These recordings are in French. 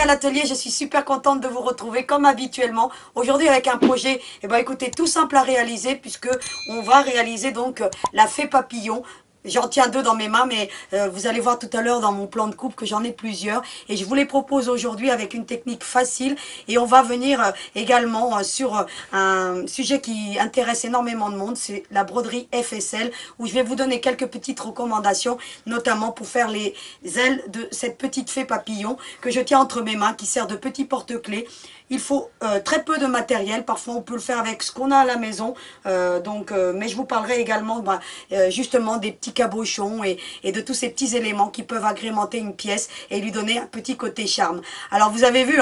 à l'atelier, je suis super contente de vous retrouver comme habituellement. Aujourd'hui avec un projet, écoutez, tout simple à réaliser puisque on va réaliser donc la fée papillon. J'en tiens deux dans mes mains, mais vous allez voir tout à l'heure dans mon plan de coupe que j'en ai plusieurs. Et je vous les propose aujourd'hui avec une technique facile. Et on va venir également sur un sujet qui intéresse énormément de monde, c'est la broderie FSL, où je vais vous donner quelques petites recommandations, notamment pour faire les ailes de cette petite fée papillon que je tiens entre mes mains, qui sert de petit porte-clés. Il faut très peu de matériel, parfois on peut le faire avec ce qu'on a à la maison, mais je vous parlerai également justement des petits cabochons et de tous ces petits éléments qui peuvent agrémenter une pièce et lui donner un petit côté charme. Alors vous avez vu,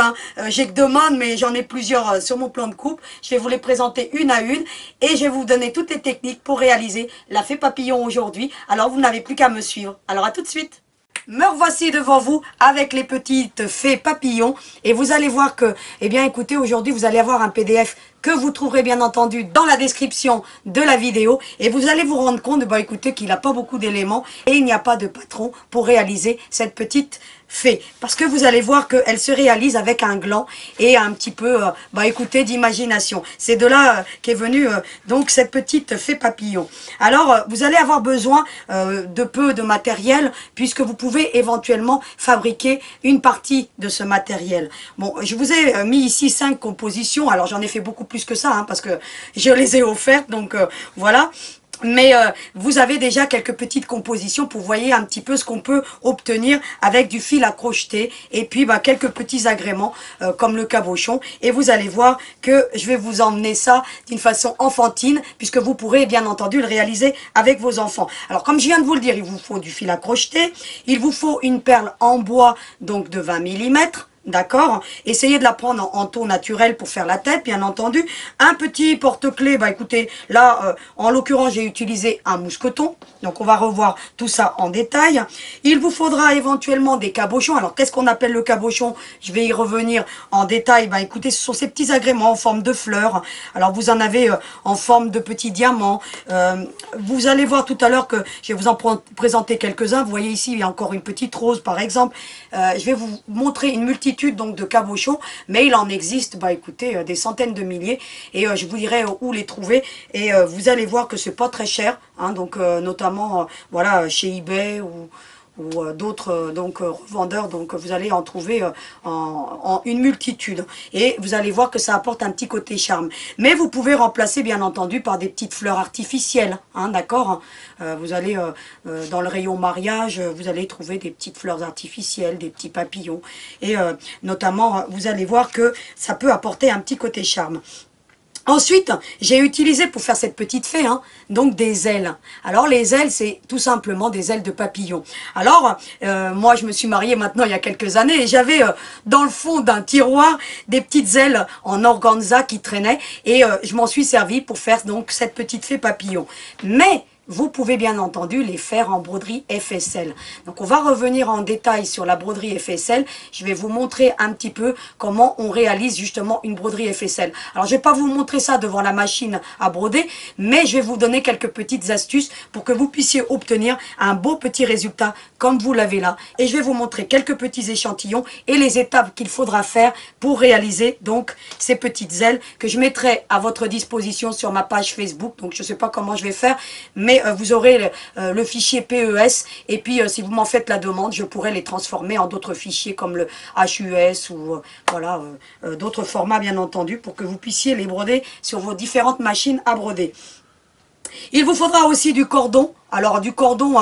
j'ai que deux mains, mais j'en ai plusieurs sur mon plan de coupe. Je vais vous les présenter une à une et je vais vous donner toutes les techniques pour réaliser la fée papillon aujourd'hui. Alors vous n'avez plus qu'à me suivre. Alors à tout de suite. Me revoici devant vous avec les petites fées papillons et vous allez voir que, écoutez, aujourd'hui vous allez avoir un PDF que vous trouverez bien entendu dans la description de la vidéo et vous allez vous rendre compte, écoutez, qu'il n'a pas beaucoup d'éléments et il n'y a pas de patron pour réaliser cette petite fée. Parce que vous allez voir qu'elle se réalise avec un gland et un petit peu, écoutez, d'imagination. C'est de là qu'est venue donc cette petite fée papillon. Alors, vous allez avoir besoin de peu de matériel puisque vous pouvez éventuellement fabriquer une partie de ce matériel. Bon, je vous ai mis ici 5 compositions. Alors, j'en ai fait beaucoup plus que ça parce que je les ai offertes. Donc, voilà. Mais vous avez déjà quelques petites compositions pour voyez un petit peu ce qu'on peut obtenir avec du fil à crocheter et puis quelques petits agréments comme le cabochon. Et vous allez voir que je vais vous emmener ça d'une façon enfantine puisque vous pourrez bien entendu le réaliser avec vos enfants. Alors comme je viens de vous le dire, il vous faut du fil à crocheter, il vous faut une perle en bois donc de 20 mm. D'accord. Essayez de la prendre en taux naturel pour faire la tête, bien entendu. Un petit porte-clés, écoutez, là, en l'occurrence, j'ai utilisé un mousqueton. Donc, on va revoir tout ça en détail. Il vous faudra éventuellement des cabochons. Alors, qu'est-ce qu'on appelle le cabochon? Je vais y revenir en détail. Écoutez, ce sont ces petits agréments en forme de fleurs. Alors, vous en avez en forme de petits diamants. Vous allez voir tout à l'heure que je vais vous en présenter quelques-uns. Vous voyez ici, il y a encore une petite rose, par exemple. Je vais vous montrer une multitude donc de cabochons, mais il en existe, écoutez, des centaines de milliers, et je vous dirai où les trouver, et vous allez voir que c'est pas très cher, donc notamment, voilà, chez eBay ou d'autres revendeurs, donc vous allez en trouver en une multitude et vous allez voir que ça apporte un petit côté charme, mais vous pouvez remplacer bien entendu par des petites fleurs artificielles, d'accord. Vous allez dans le rayon mariage, vous allez trouver des petites fleurs artificielles, des petits papillons et notamment vous allez voir que ça peut apporter un petit côté charme. Ensuite, j'ai utilisé pour faire cette petite fée, donc des ailes. Alors les ailes, c'est tout simplement des ailes de papillon. Alors, moi je me suis mariée maintenant il y a quelques années et j'avais dans le fond d'un tiroir des petites ailes en organza qui traînaient et je m'en suis servi pour faire donc cette petite fée papillon. Mais vous pouvez bien entendu les faire en broderie FSL. Donc on va revenir en détail sur la broderie FSL. Je vais vous montrer un petit peu comment on réalise justement une broderie FSL. Alors je ne vais pas vous montrer ça devant la machine à broder, mais je vais vous donner quelques petites astuces pour que vous puissiez obtenir un beau petit résultat comme vous l'avez là. Et je vais vous montrer quelques petits échantillons et les étapes qu'il faudra faire pour réaliser donc ces petites ailes que je mettrai à votre disposition sur ma page Facebook. Donc je ne sais pas comment je vais faire, mais vous aurez le fichier PES et puis si vous m'en faites la demande, je pourrai les transformer en d'autres fichiers comme le HUS ou voilà d'autres formats bien entendu pour que vous puissiez les broder sur vos différentes machines à broder. Il vous faudra aussi du cordon. Alors du cordon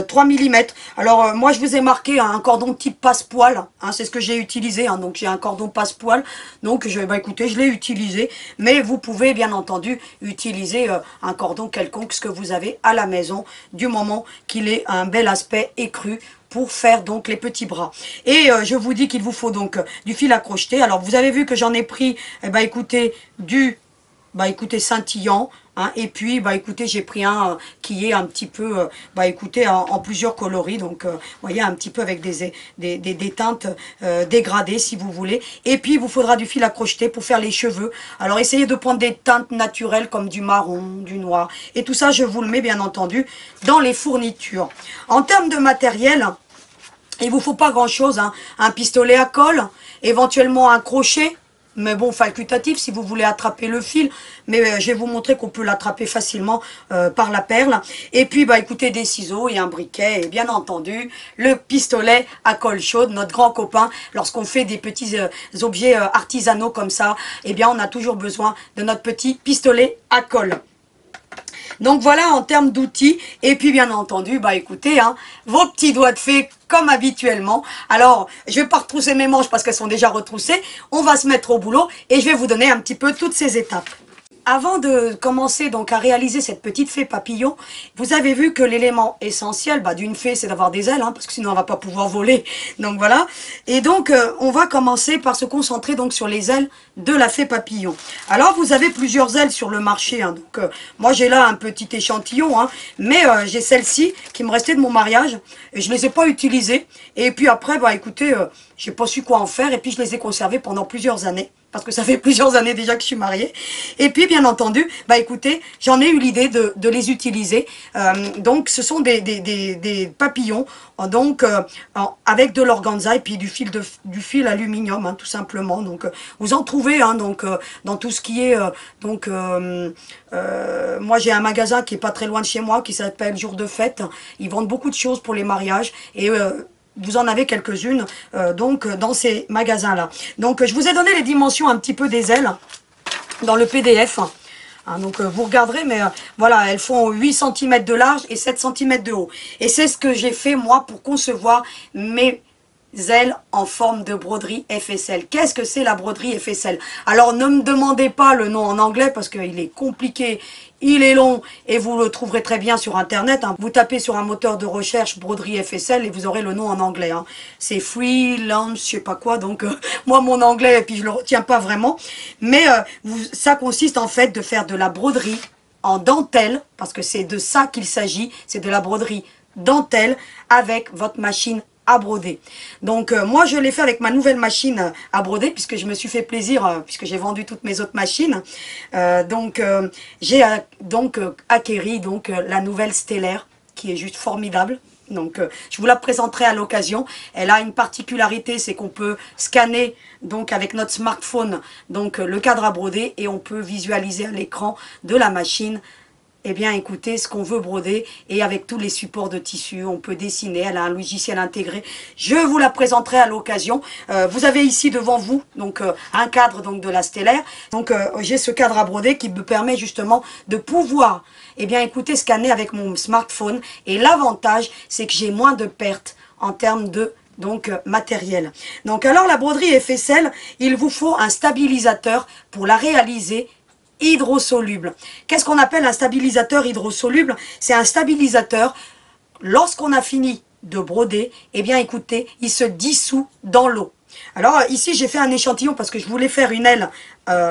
3 mm. Alors moi je vous ai marqué un cordon type passe-poil, c'est ce que j'ai utilisé, donc j'ai un cordon passe-poil, donc écoutez, je l'ai utilisé, mais vous pouvez bien entendu utiliser un cordon quelconque, ce que vous avez à la maison, du moment qu'il ait un bel aspect écru pour faire donc les petits bras. Et je vous dis qu'il vous faut donc du fil à crocheter. Alors vous avez vu que j'en ai pris, écoutez, écoutez, scintillant, et puis écoutez, j'ai pris un qui est un petit peu écoutez en plusieurs coloris, donc vous voyez un petit peu avec des teintes dégradées si vous voulez. Et puis il vous faudra du fil à crocheter pour faire les cheveux. Alors essayez de prendre des teintes naturelles comme du marron, du noir, et tout ça je vous le mets bien entendu dans les fournitures. En termes de matériel, Il vous faut pas grand chose, hein. Un pistolet à colle, éventuellement un crochet, mais bon, facultatif si vous voulez attraper le fil, mais je vais vous montrer qu'on peut l'attraper facilement par la perle. Et puis bah écoutez, des ciseaux et un briquet, et bien entendu le pistolet à colle chaude, notre grand copain. Lorsqu'on fait des petits objets artisanaux comme ça, eh bien on a toujours besoin de notre petit pistolet à colle. Donc voilà en termes d'outils. Et puis bien entendu, bah écoutez, hein, vos petits doigts de fée comme habituellement. Alors, je vais pas retrousser mes manches parce qu'elles sont déjà retroussées. On va se mettre au boulot et je vais vous donner un petit peu toutes ces étapes. Avant de commencer donc à réaliser cette petite fée papillon, vous avez vu que l'élément essentiel d'une fée, c'est d'avoir des ailes, hein, parce que sinon on va pas pouvoir voler. Donc voilà. Et donc on va commencer par se concentrer donc sur les ailes de la fée papillon. Alors vous avez plusieurs ailes sur le marché. Hein, donc moi j'ai là un petit échantillon, hein, mais j'ai celle-ci qui me restait de mon mariage et je les ai pas utilisées. Et puis après, bah écoutez, j'ai pas su quoi en faire et puis je les ai conservées pendant plusieurs années. Parce que ça fait plusieurs années déjà que je suis mariée. Et puis, bien entendu, bah écoutez, j'en ai eu l'idée de les utiliser. Donc, ce sont des papillons, donc avec de l'organza et puis du fil aluminium, hein, tout simplement. Donc, vous en trouvez, hein, donc dans tout ce qui est, moi j'ai un magasin qui est pas très loin de chez moi, qui s'appelle Jour de Fête. Ils vendent beaucoup de choses pour les mariages et vous en avez quelques-unes donc dans ces magasins-là. Donc je vous ai donné les dimensions un petit peu des ailes dans le PDF. Hein, donc vous regarderez, mais voilà, elles font 8 cm de large et 7 cm de haut. Et c'est ce que j'ai fait moi pour concevoir mes ailes en forme de broderie FSL. Qu'est-ce que c'est la broderie FSL? Alors ne me demandez pas le nom en anglais parce qu'il est compliqué, il est long et vous le trouverez très bien sur internet. Hein. Vous tapez sur un moteur de recherche broderie FSL et vous aurez le nom en anglais. Hein. C'est freelance, je sais pas quoi. Donc moi mon anglais, et puis je le retiens pas vraiment. Mais ça consiste en fait de faire de la broderie en dentelle, parce que c'est de ça qu'il s'agit. C'est de la broderie dentelle avec votre machine à broder. Donc moi je l'ai fait avec ma nouvelle machine à broder puisque je me suis fait plaisir puisque j'ai vendu toutes mes autres machines. J'ai acquéri donc la nouvelle Stellaire qui est juste formidable. Donc je vous la présenterai à l'occasion. Elle a une particularité, c'est qu'on peut scanner donc avec notre smartphone donc le cadre à broder et on peut visualiser à l'écran de la machine. Eh bien, écoutez, ce qu'on veut broder, et avec tous les supports de tissu, on peut dessiner, elle a un logiciel intégré. Je vous la présenterai à l'occasion. Vous avez ici devant vous donc un cadre donc de la Stellaire. Donc, j'ai ce cadre à broder qui me permet justement de pouvoir, eh bien, écoutez, scanner avec mon smartphone. Et l'avantage, c'est que j'ai moins de pertes en termes de matériel. Donc, alors, la broderie FSL, il vous faut un stabilisateur pour la réaliser hydrosoluble. Qu'est-ce qu'on appelle un stabilisateur hydrosoluble? C'est un stabilisateur, lorsqu'on a fini de broder, eh bien écoutez, il se dissout dans l'eau. Alors ici j'ai fait un échantillon parce que je voulais faire une aile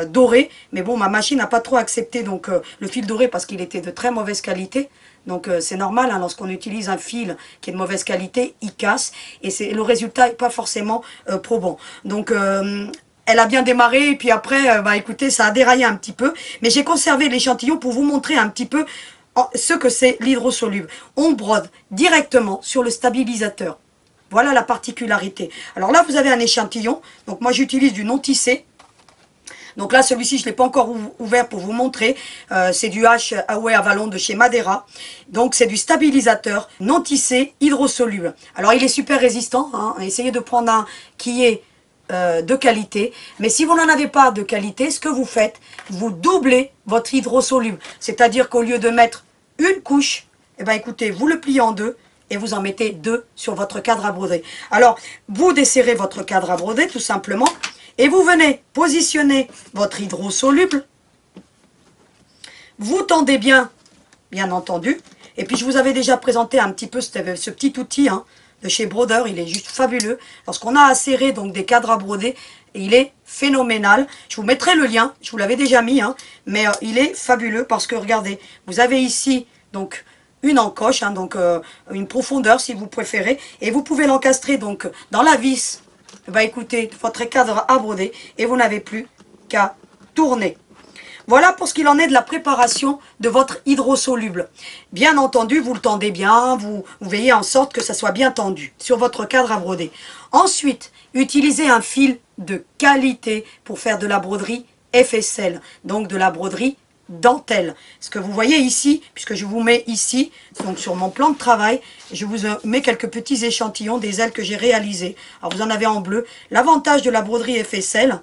dorée, mais bon ma machine n'a pas trop accepté donc le fil doré parce qu'il était de très mauvaise qualité. Donc c'est normal, hein, lorsqu'on utilise un fil qui est de mauvaise qualité, il casse et le résultat n'est pas forcément probant. Donc elle a bien démarré et puis après, bah écoutez, ça a déraillé un petit peu. Mais j'ai conservé l'échantillon pour vous montrer un petit peu ce que c'est l'hydrosoluble. On brode directement sur le stabilisateur. Voilà la particularité. Alors là, vous avez un échantillon. Donc moi, j'utilise du non tissé. Donc là, celui-ci, je ne l'ai pas encore ouvert pour vous montrer. C'est du H Away Avalon de chez Madeira. Donc c'est du stabilisateur non tissé hydrosoluble. Alors il est super résistant. Hein. Essayez de prendre un qui est de qualité, mais si vous n'en avez pas de qualité, ce que vous faites, vous doublez votre hydrosoluble, c'est-à-dire qu'au lieu de mettre une couche, eh ben écoutez, vous le pliez en deux et vous en mettez deux sur votre cadre à broder. Alors, vous desserrez votre cadre à broder tout simplement et vous venez positionner votre hydrosoluble, vous tendez bien, bien entendu, et puis je vous avais déjà présenté un petit peu ce petit outil, hein, de chez Brodeur, il est juste fabuleux. Lorsqu'on a à serrer donc des cadres à broder, il est phénoménal. Je vous mettrai le lien, je vous l'avais déjà mis, hein, mais il est fabuleux parce que regardez, vous avez ici donc une encoche, hein, donc une profondeur si vous préférez, et vous pouvez l'encastrer donc dans la vis. Bah écoutez, votre cadre à broder et vous n'avez plus qu'à tourner. Voilà pour ce qu'il en est de la préparation de votre hydrosoluble. Bien entendu, vous le tendez bien, vous veillez en sorte que ça soit bien tendu sur votre cadre à broder. Ensuite, utilisez un fil de qualité pour faire de la broderie FSL, donc de la broderie dentelle. Ce que vous voyez ici, puisque je vous mets ici, donc sur mon plan de travail, je vous mets quelques petits échantillons des ailes que j'ai réalisées. Alors vous en avez en bleu. L'avantage de la broderie FSL,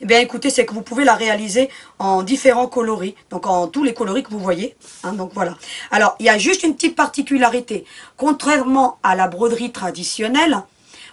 eh bien écoutez, c'est que vous pouvez la réaliser en différents coloris, donc en tous les coloris que vous voyez, hein, donc voilà. Alors, il y a juste une petite particularité. Contrairement à la broderie traditionnelle,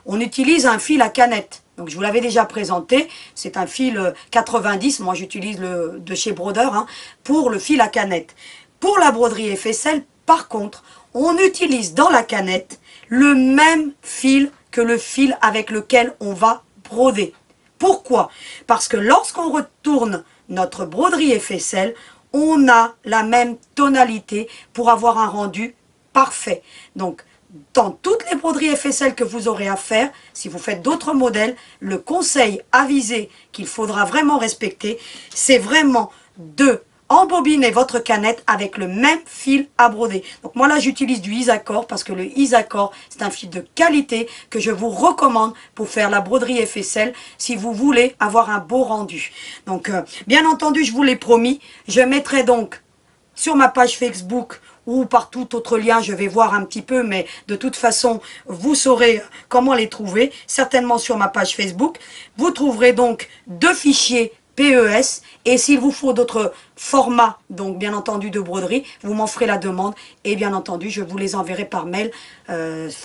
on utilise un fil à canette. Donc je vous l'avais déjà présenté, c'est un fil 90, moi j'utilise le de chez Brodeur, hein, pour le fil à canette. Pour la broderie FSL, par contre, on utilise dans la canette le même fil que le fil avec lequel on va broder. Pourquoi? Parce que lorsqu'on retourne notre broderie FSL, on a la même tonalité pour avoir un rendu parfait. Donc, dans toutes les broderies FSL que vous aurez à faire, si vous faites d'autres modèles, le conseil avisé qu'il faudra vraiment respecter, c'est vraiment de embobiner votre canette avec le même fil à broder. Donc moi là j'utilise du Isacor parce que le Isacor c'est un fil de qualité que je vous recommande pour faire la broderie FSL si vous voulez avoir un beau rendu. Donc bien entendu je vous l'ai promis, je mettrai donc sur ma page Facebook ou par tout autre lien, je vais voir un petit peu, mais de toute façon, vous saurez comment les trouver, certainement sur ma page Facebook. Vous trouverez donc 2 fichiers PES, et s'il vous faut d'autres formats, donc bien entendu de broderie, vous m'en ferez la demande, et bien entendu, je vous les enverrai par mail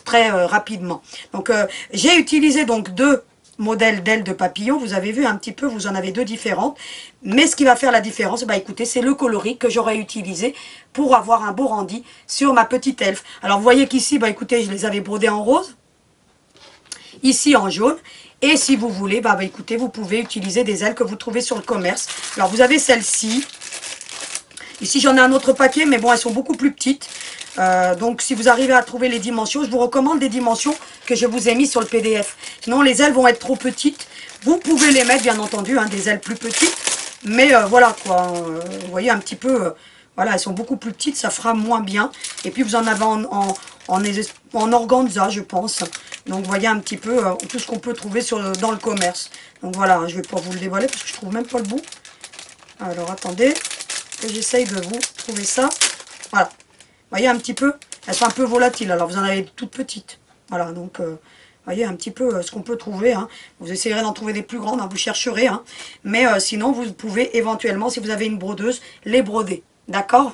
très rapidement. Donc, j'ai utilisé donc 2 modèle d'aile de papillon, vous avez vu un petit peu, vous en avez 2 différentes, mais ce qui va faire la différence, bah écoutez, c'est le coloris que j'aurais utilisé pour avoir un beau rendu sur ma petite elfe. Alors vous voyez qu'ici, bah écoutez, je les avais brodés en rose, ici en jaune, et si vous voulez, bah écoutez, vous pouvez utiliser des ailes que vous trouvez sur le commerce. Alors vous avez celle-ci, ici j'en ai un autre paquet, mais bon, elles sont beaucoup plus petites. Donc si vous arrivez à trouver les dimensions, je vous recommande des dimensions que je vous ai mis sur le PDF. Sinon les ailes vont être trop petites. Vous pouvez les mettre bien entendu, hein, des ailes plus petites. Mais voilà quoi, vous voyez un petit peu, voilà, elles sont beaucoup plus petites, ça fera moins bien. Et puis vous en avez en organza je pense. Donc vous voyez un petit peu tout ce qu'on peut trouver dans le commerce. Donc voilà, je ne vais pas vous le dévoiler parce que je trouve même pas le bout. Alors attendez, que j'essaye de vous trouver ça. Voilà. Vous voyez un petit peu, elles sont un peu volatiles, alors vous en avez toutes petites. Voilà, donc, vous voyez un petit peu ce qu'on peut trouver. Hein. Vous essayerez d'en trouver des plus grandes, hein, vous chercherez. Hein. Mais sinon, vous pouvez éventuellement, si vous avez une brodeuse, les broder. D'accord?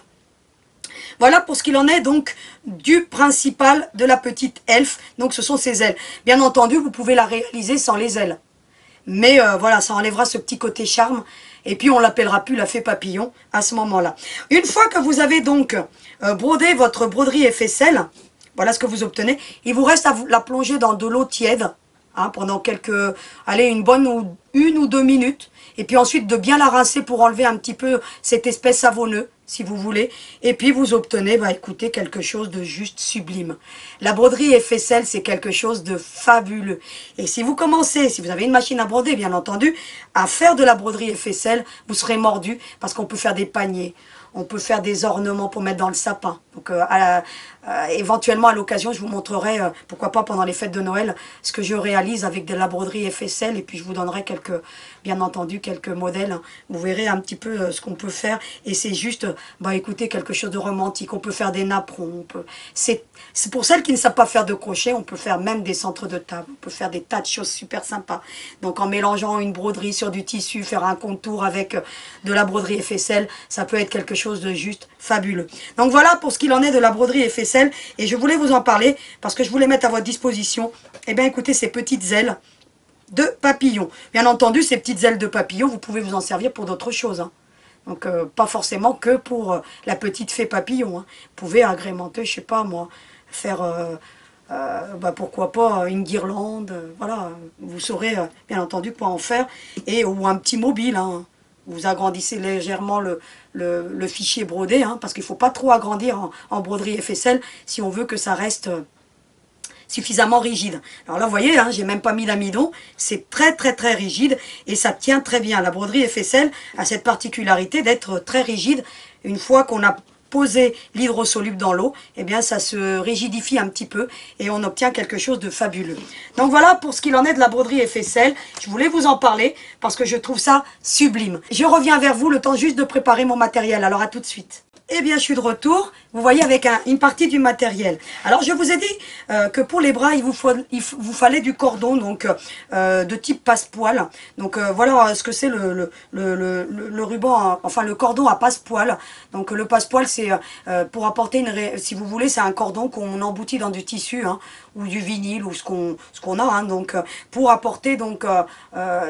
Voilà pour ce qu'il en est donc du principal de la petite elfe. Donc ce sont ses ailes. Bien entendu, vous pouvez la réaliser sans les ailes. Mais voilà, ça enlèvera ce petit côté charme. Et puis on l'appellera plus la fée papillon à ce moment-là. Une fois que vous avez donc brodé votre broderie FSL, voilà ce que vous obtenez. Il vous reste à la plonger dans de l'eau tiède, hein, pendant une ou deux minutes. Et puis ensuite de bien la rincer pour enlever un petit peu cette espèce savonneux, si vous voulez. Et puis vous obtenez, bah écoutez, quelque chose de juste sublime. La broderie FSL, c'est quelque chose de fabuleux. Et si vous commencez, si vous avez une machine à broder, bien entendu, à faire de la broderie FSL, vous serez mordu parce qu'on peut faire des paniers. On peut faire des ornements pour mettre dans le sapin. Donc, éventuellement, à l'occasion, je vous montrerai, pourquoi pas pendant les fêtes de Noël, ce que je réalise avec de la broderie FSL. Et puis, je vous donnerai bien entendu, quelques modèles. Hein. Vous verrez un petit peu ce qu'on peut faire. Et c'est juste, bah, écoutez, quelque chose de romantique. On peut faire des napperons. C'est pour celles qui ne savent pas faire de crochet, on peut faire même des centres de table. On peut faire des tas de choses super sympas. Donc, en mélangeant une broderie sur du tissu, faire un contour avec de la broderie FSL, ça peut être quelque chose de juste fabuleux. Donc voilà pour ce qu'il en est de la broderie FSL, et je voulais vous en parler parce que je voulais mettre à votre disposition, eh bien écoutez, ces petites ailes de papillon. Bien entendu, ces petites ailes de papillon, vous pouvez vous en servir pour d'autres choses. Hein. Donc pas forcément que pour la petite fée papillon. Hein. Vous pouvez agrémenter, je sais pas moi, faire... bah pourquoi pas une guirlande, voilà, vous saurez bien entendu quoi en faire, ou un petit mobile, hein. Vous agrandissez légèrement le fichier brodé, hein, parce qu'il ne faut pas trop agrandir en broderie FSL si on veut que ça reste suffisamment rigide. Alors là, vous voyez, hein, j'ai même pas mis d'amidon, c'est très très très rigide et ça tient très bien. La broderie Effacel a cette particularité d'être très rigide. Une fois qu'on a posé l'hydrosoluble dans l'eau, eh bien ça se rigidifie un petit peu et on obtient quelque chose de fabuleux. Donc voilà pour ce qu'il en est de la broderie Effacel. Je voulais vous en parler parce que je trouve ça sublime. Je reviens vers vous le temps juste de préparer mon matériel. Alors à tout de suite. Eh bien, je suis de retour, vous voyez, avec une partie du matériel. Alors, je vous ai dit que pour les bras, il vous fallait du cordon, donc de type passe-poil. Donc, voilà ce que c'est le ruban, enfin le cordon à passe-poil. Donc, le passe-poil, c'est pour apporter si vous voulez, c'est un cordon qu'on emboutit dans du tissu, hein, ou du vinyle, ou ce qu'on a, hein, donc pour apporter, donc,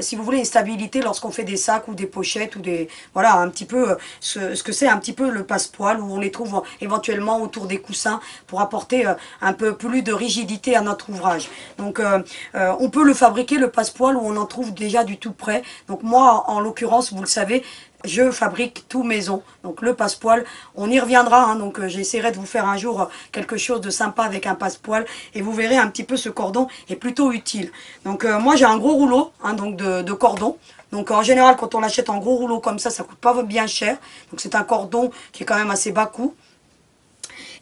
si vous voulez, une stabilité lorsqu'on fait des sacs ou des pochettes, ou des, voilà, un petit peu, ce que c'est un petit peu le passe-poil, où on les trouve éventuellement autour des coussins pour apporter un peu plus de rigidité à notre ouvrage. Donc on peut le fabriquer, le passe-poil, où on en trouve déjà du tout prêt. Donc moi, en l'occurrence, vous le savez, je fabrique tout maison. Donc le passe-poil, on y reviendra, hein, donc j'essaierai de vous faire un jour quelque chose de sympa avec un passe-poil et vous verrez un petit peu ce cordon est plutôt utile. Donc moi j'ai un gros rouleau, hein, donc de cordon. Donc en général quand on l'achète en gros rouleau comme ça coûte pas bien cher. Donc c'est un cordon qui est quand même assez bas coût.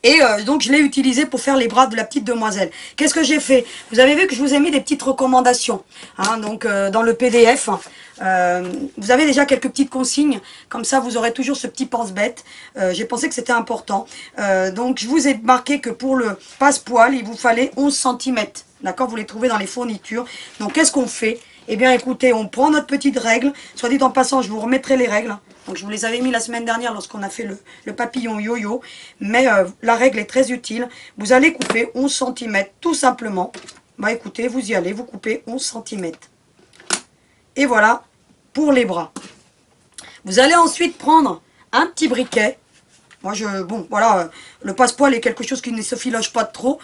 Et donc je l'ai utilisé pour faire les bras de la petite demoiselle. Qu'est-ce que j'ai fait? Vous avez vu que je vous ai mis des petites recommandations, hein, donc dans le PDF. Vous avez déjà quelques petites consignes, comme ça vous aurez toujours ce petit pense-bête. J'ai pensé que c'était important. Donc je vous ai marqué que pour le passe-poil, il vous fallait 11 cm. D'accord, vous les trouvez dans les fournitures. Donc qu'est-ce qu'on fait? Eh bien écoutez, on prend notre petite règle. Soit dit en passant, je vous remettrai les règles. Donc je vous les avais mis la semaine dernière lorsqu'on a fait le papillon yo-yo. Mais la règle est très utile. Vous allez couper 11 cm tout simplement. Bah écoutez, vous y allez, vous coupez 11 cm. Et voilà pour les bras. Vous allez ensuite prendre un petit briquet. Moi, bon, voilà, le passe-poil est quelque chose qui ne se filoche pas trop.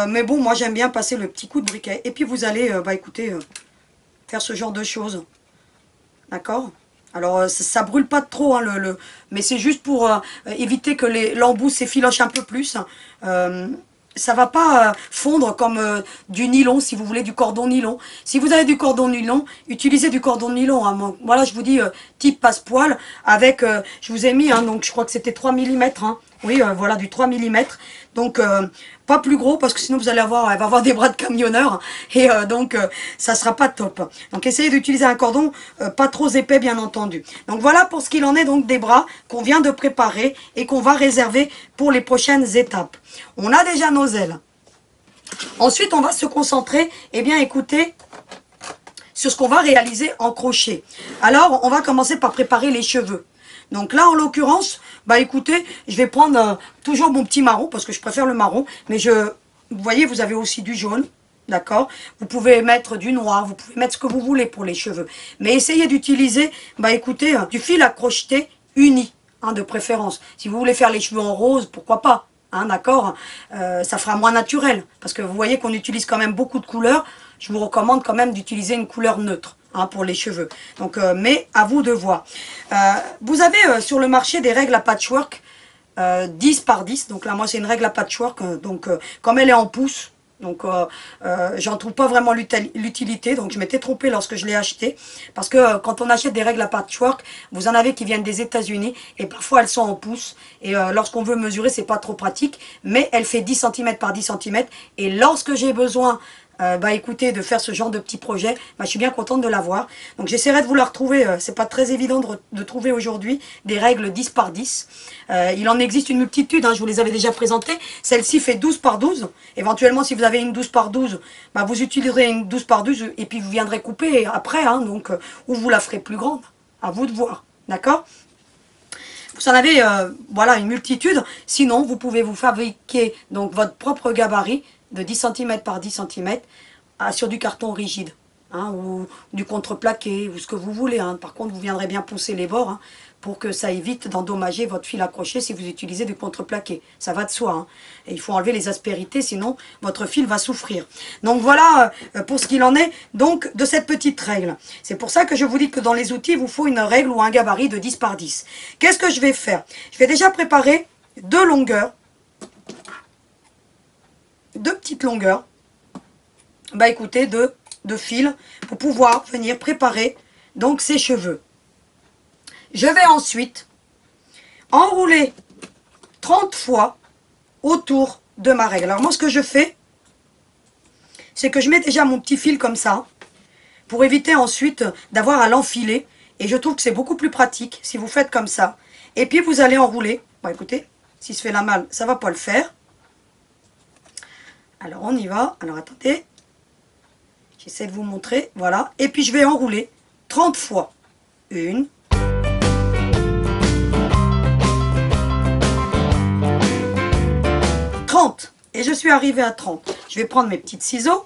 Mais bon, moi j'aime bien passer le petit coup de briquet. Et puis vous allez, bah écoutez, faire ce genre de choses. D'accord? Alors ça brûle pas trop, hein, mais c'est juste pour éviter que l'embout s'effiloche un peu plus. Ça va pas fondre comme du nylon, si vous voulez, du cordon nylon. Si vous avez du cordon nylon, utilisez du cordon nylon. Hein. Voilà, je vous dis type passe-poil avec, je vous ai mis, hein, donc je crois que c'était 3 mm. Hein. Oui, voilà, du 3 mm. Donc, pas plus gros, parce que sinon vous allez elle va avoir des bras de camionneur. Et donc, ça sera pas top. Donc, essayez d'utiliser un cordon pas trop épais, bien entendu. Donc, voilà pour ce qu'il en est donc des bras qu'on vient de préparer et qu'on va réserver pour les prochaines étapes. On a déjà nos ailes. Ensuite, on va se concentrer, eh bien, écoutez, sur ce qu'on va réaliser en crochet. Alors, on va commencer par préparer les cheveux. Donc là, en l'occurrence, bah écoutez, je vais prendre toujours mon petit marron, parce que je préfère le marron, mais vous voyez, vous avez aussi du jaune, d'accord? Vous pouvez mettre du noir, vous pouvez mettre ce que vous voulez pour les cheveux. Mais essayez d'utiliser, bah écoutez, du fil à crocheter uni, hein, de préférence. Si vous voulez faire les cheveux en rose, pourquoi pas? Hein, d'accord, ça fera moins naturel, parce que vous voyez qu'on utilise quand même beaucoup de couleurs. Je vous recommande quand même d'utiliser une couleur neutre, hein, pour les cheveux. Donc, mais à vous de voir. Vous avez sur le marché des règles à patchwork 10 par 10. Donc là, moi, c'est une règle à patchwork. Donc, comme elle est en pouce, donc j'en trouve pas vraiment l'utilité. Donc, je m'étais trompée lorsque je l'ai acheté. Parce que quand on achète des règles à patchwork, vous en avez qui viennent des États-Unis. Et parfois, elles sont en pouces. Et lorsqu'on veut mesurer, c'est pas trop pratique. Mais elle fait 10 cm par 10 cm. Et lorsque j'ai besoin bah écoutez, de faire ce genre de petit projet, bah, je suis bien contente de l'avoir. Donc j'essaierai de vous la retrouver, c'est pas très évident de trouver aujourd'hui des règles 10 par 10. Il en existe une multitude, hein, je vous les avais déjà présentées. Celle-ci fait 12 par 12. Éventuellement, si vous avez une 12 par 12, bah, vous utiliserez une 12 par 12 et puis vous viendrez couper après, hein, donc, ou vous la ferez plus grande. À vous de voir, d'accord? Vous en avez voilà, une multitude. Sinon, vous pouvez vous fabriquer donc votre propre gabarit de 10 cm par 10 cm sur du carton rigide, hein, ou du contreplaqué, ou ce que vous voulez. Hein. Par contre, vous viendrez bien poncer les bords, hein, pour que ça évite d'endommager votre fil à crochet si vous utilisez du contreplaqué. Ça va de soi. Hein. Et il faut enlever les aspérités, sinon votre fil va souffrir. Donc voilà pour ce qu'il en est donc de cette petite règle. C'est pour ça que je vous dis que dans les outils, il vous faut une règle ou un gabarit de 10 par 10. Qu'est-ce que je vais faire? Je vais déjà préparer deux longueurs. Deux petites longueurs, bah écoutez, de fil pour pouvoir venir préparer donc ces cheveux. Je vais ensuite enrouler 30 fois autour de ma règle. Alors moi ce que je fais, c'est que je mets déjà mon petit fil comme ça, pour éviter ensuite d'avoir à l'enfiler. Et je trouve que c'est beaucoup plus pratique si vous faites comme ça. Et puis vous allez enrouler. Bon écoutez, si se fait la malle, ça va pas le faire. Alors on y va. Alors attendez. J'essaie de vous montrer. Voilà. Et puis je vais enrouler 30 fois. 1. 30. Et je suis arrivée à 30. Je vais prendre mes petits ciseaux.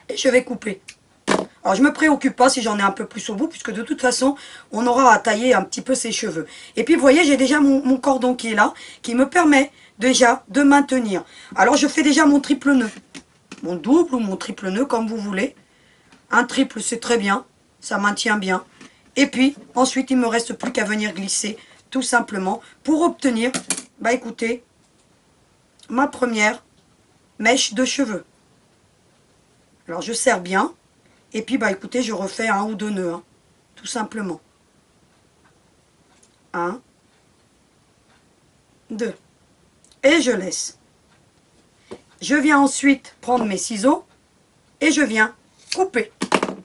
Et je vais couper. Alors je ne me préoccupe pas si j'en ai un peu plus au bout, puisque de toute façon, on aura à tailler un petit peu ses cheveux. Et puis vous voyez, j'ai déjà mon cordon qui est là, qui me permet déjà de maintenir. Alors je fais déjà mon triple nœud. Mon double ou mon triple nœud, comme vous voulez. Un triple, c'est très bien, ça maintient bien. Et puis, ensuite, il ne me reste plus qu'à venir glisser, tout simplement, pour obtenir, bah écoutez, ma première mèche de cheveux. Alors je serre bien. Et puis, bah écoutez, je refais un ou deux nœuds, hein, tout simplement. 1, 2. Et je laisse. Je viens ensuite prendre mes ciseaux et je viens couper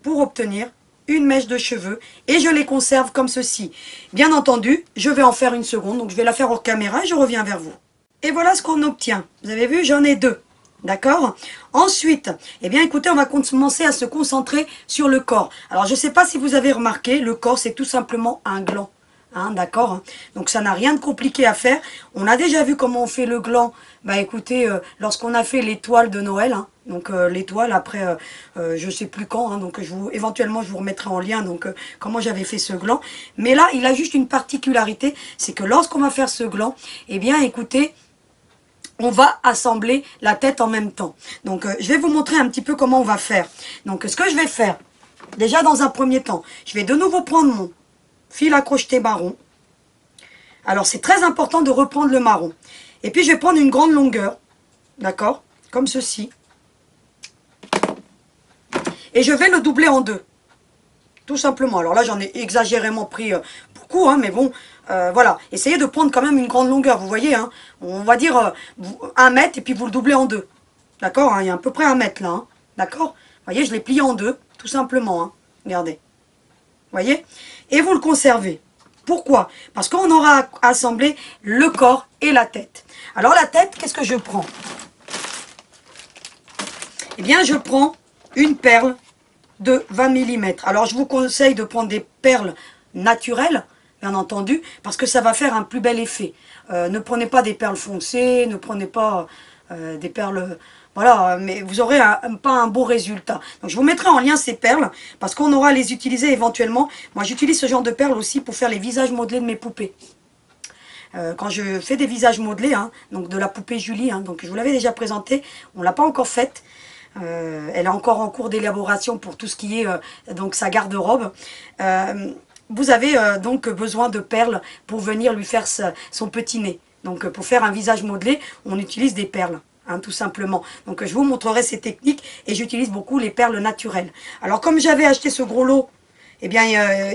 pour obtenir une mèche de cheveux. Et je les conserve comme ceci. Bien entendu, je vais en faire une seconde, donc je vais la faire hors caméra et je reviens vers vous. Et voilà ce qu'on obtient. Vous avez vu, j'en ai 2. D'accord? Ensuite, eh bien écoutez, on va commencer à se concentrer sur le corps. Alors je ne sais pas si vous avez remarqué, le corps c'est tout simplement un gland. Hein, d'accord? Donc ça n'a rien de compliqué à faire. On a déjà vu comment on fait le gland. Bah écoutez, lorsqu'on a fait l'étoile de Noël, hein, donc l'étoile après, je ne sais plus quand, hein, donc éventuellement je vous remettrai en lien donc comment j'avais fait ce gland. Mais là, il a juste une particularité, c'est que lorsqu'on va faire ce gland, eh bien écoutez, on va assembler la tête en même temps. Donc, je vais vous montrer un petit peu comment on va faire. Donc, ce que je vais faire, déjà dans un premier temps, je vais de nouveau prendre mon fil à crocheter marron. Alors, c'est très important de reprendre le marron. Et puis, je vais prendre une grande longueur, d'accord, comme ceci. Et je vais le doubler en 2. Tout simplement. Alors là, j'en ai exagérément pris beaucoup, hein, mais bon, voilà. Essayez de prendre quand même une grande longueur, vous voyez, hein. On va dire 1 mètre et puis vous le doublez en 2. D'accord, hein, il y a à peu près 1 mètre là, hein. D'accord. Vous voyez, je l'ai plié en 2, tout simplement, hein. Regardez. Vous voyez. Et vous le conservez. Pourquoi? Parce qu'on aura assemblé le corps et la tête. Alors la tête, qu'est-ce que je prends? Eh bien, je prends une perle de 20 mm. Alors, je vous conseille de prendre des perles naturelles, bien entendu, parce que ça va faire un plus bel effet. Ne prenez pas des perles foncées, ne prenez pas des perles... Voilà, mais vous aurez pas un beau résultat. Donc, je vous mettrai en lien ces perles, parce qu'on aura à les utiliser éventuellement. Moi, j'utilise ce genre de perles aussi pour faire les visages modelés de mes poupées. Quand je fais des visages modelés, hein, donc de la poupée Julie, hein, donc je vous l'avais déjà présenté, on ne l'a pas encore faite. Elle est encore en cours d'élaboration pour tout ce qui est donc sa garde-robe. Vous avez donc besoin de perles pour venir lui faire son petit nez. Donc pour faire un visage modelé, on utilise des perles, hein, tout simplement. Donc je vous montrerai ces techniques et j'utilise beaucoup les perles naturelles. Alors comme j'avais acheté ce gros lot, eh bien,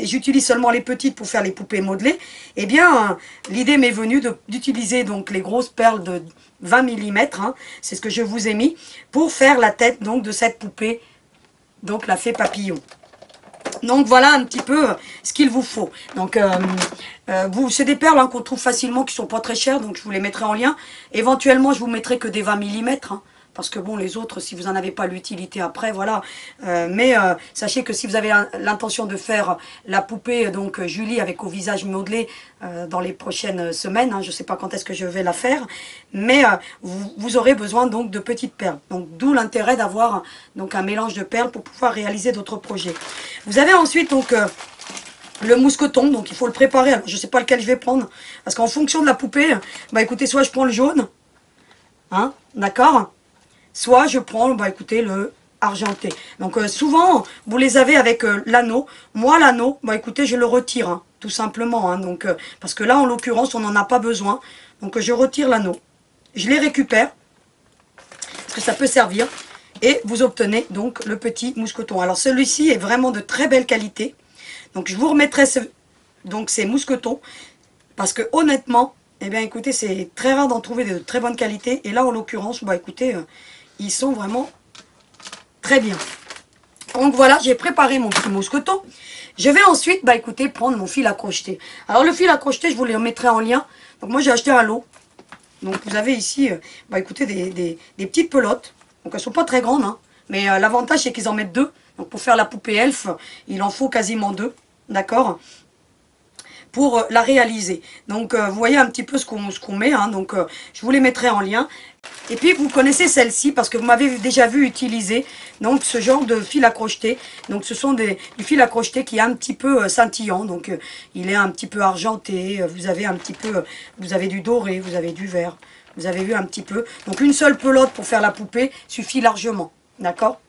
j'utilise seulement les petites pour faire les poupées modelées. Eh bien, l'idée m'est venue d'utiliser donc les grosses perles de 20 mm, hein, c'est ce que je vous ai mis, pour faire la tête donc de cette poupée, donc la fée papillon. Donc voilà un petit peu ce qu'il vous faut. Donc c'est des perles hein, qu'on trouve facilement, qui sont pas très chères, donc je vous les mettrai en lien. Éventuellement, je vous mettrai que des 20 mm, hein, parce que bon, les autres, si vous n'en avez pas l'utilité après, voilà. Mais sachez que si vous avez l'intention de faire la poupée, donc Julie, avec au visage modelé dans les prochaines semaines, hein, je ne sais pas quand est-ce que je vais la faire, mais vous aurez besoin donc de petites perles. Donc d'où l'intérêt d'avoir donc un mélange de perles pour pouvoir réaliser d'autres projets. Vous avez ensuite donc le mousqueton, donc il faut le préparer. Alors, je ne sais pas lequel je vais prendre, parce qu'en fonction de la poupée, bah écoutez, soit je prends le jaune, hein, d'accord, soit je prends, bah écoutez, le argenté. Donc souvent, vous les avez avec l'anneau. Moi, l'anneau, bah écoutez, je le retire, hein, tout simplement. Hein, donc, parce que là, en l'occurrence, on n'en a pas besoin. Donc je retire l'anneau. Je les récupère, parce que ça peut servir. Et vous obtenez donc le petit mousqueton. Alors celui-ci est vraiment de très belle qualité. Donc je vous remettrai ces mousquetons. Parce que honnêtement, eh bien écoutez, c'est très rare d'en trouver de très bonne qualité. Et là en l'occurrence, bah écoutez, ils sont vraiment très bien. Donc voilà, j'ai préparé mon petit mousqueton. Je vais ensuite, bah écoutez, prendre mon fil à crocheter. Alors le fil à crocheter, je vous le mettrai en lien. Donc moi j'ai acheté un lot. Donc vous avez ici, bah écoutez, des petites pelotes. Donc elles sont pas très grandes, hein. Mais l'avantage c'est qu'ils en mettent deux. Donc pour faire la poupée elfe, il en faut quasiment deux. D'accord, pour la réaliser. Donc vous voyez un petit peu ce qu'on met, hein. Donc je vous les mettrai en lien. Et puis vous connaissez celle-ci parce que vous m'avez déjà vu utiliser donc ce genre de fil à crocheter. Donc ce sont du fil à crocheter qui est un petit peu scintillant. Donc il est un petit peu argenté. Vous avez un petit peu, vous avez du doré, vous avez du vert. Vous avez vu un petit peu. Donc une seule pelote pour faire la poupée suffit largement. D'accord ?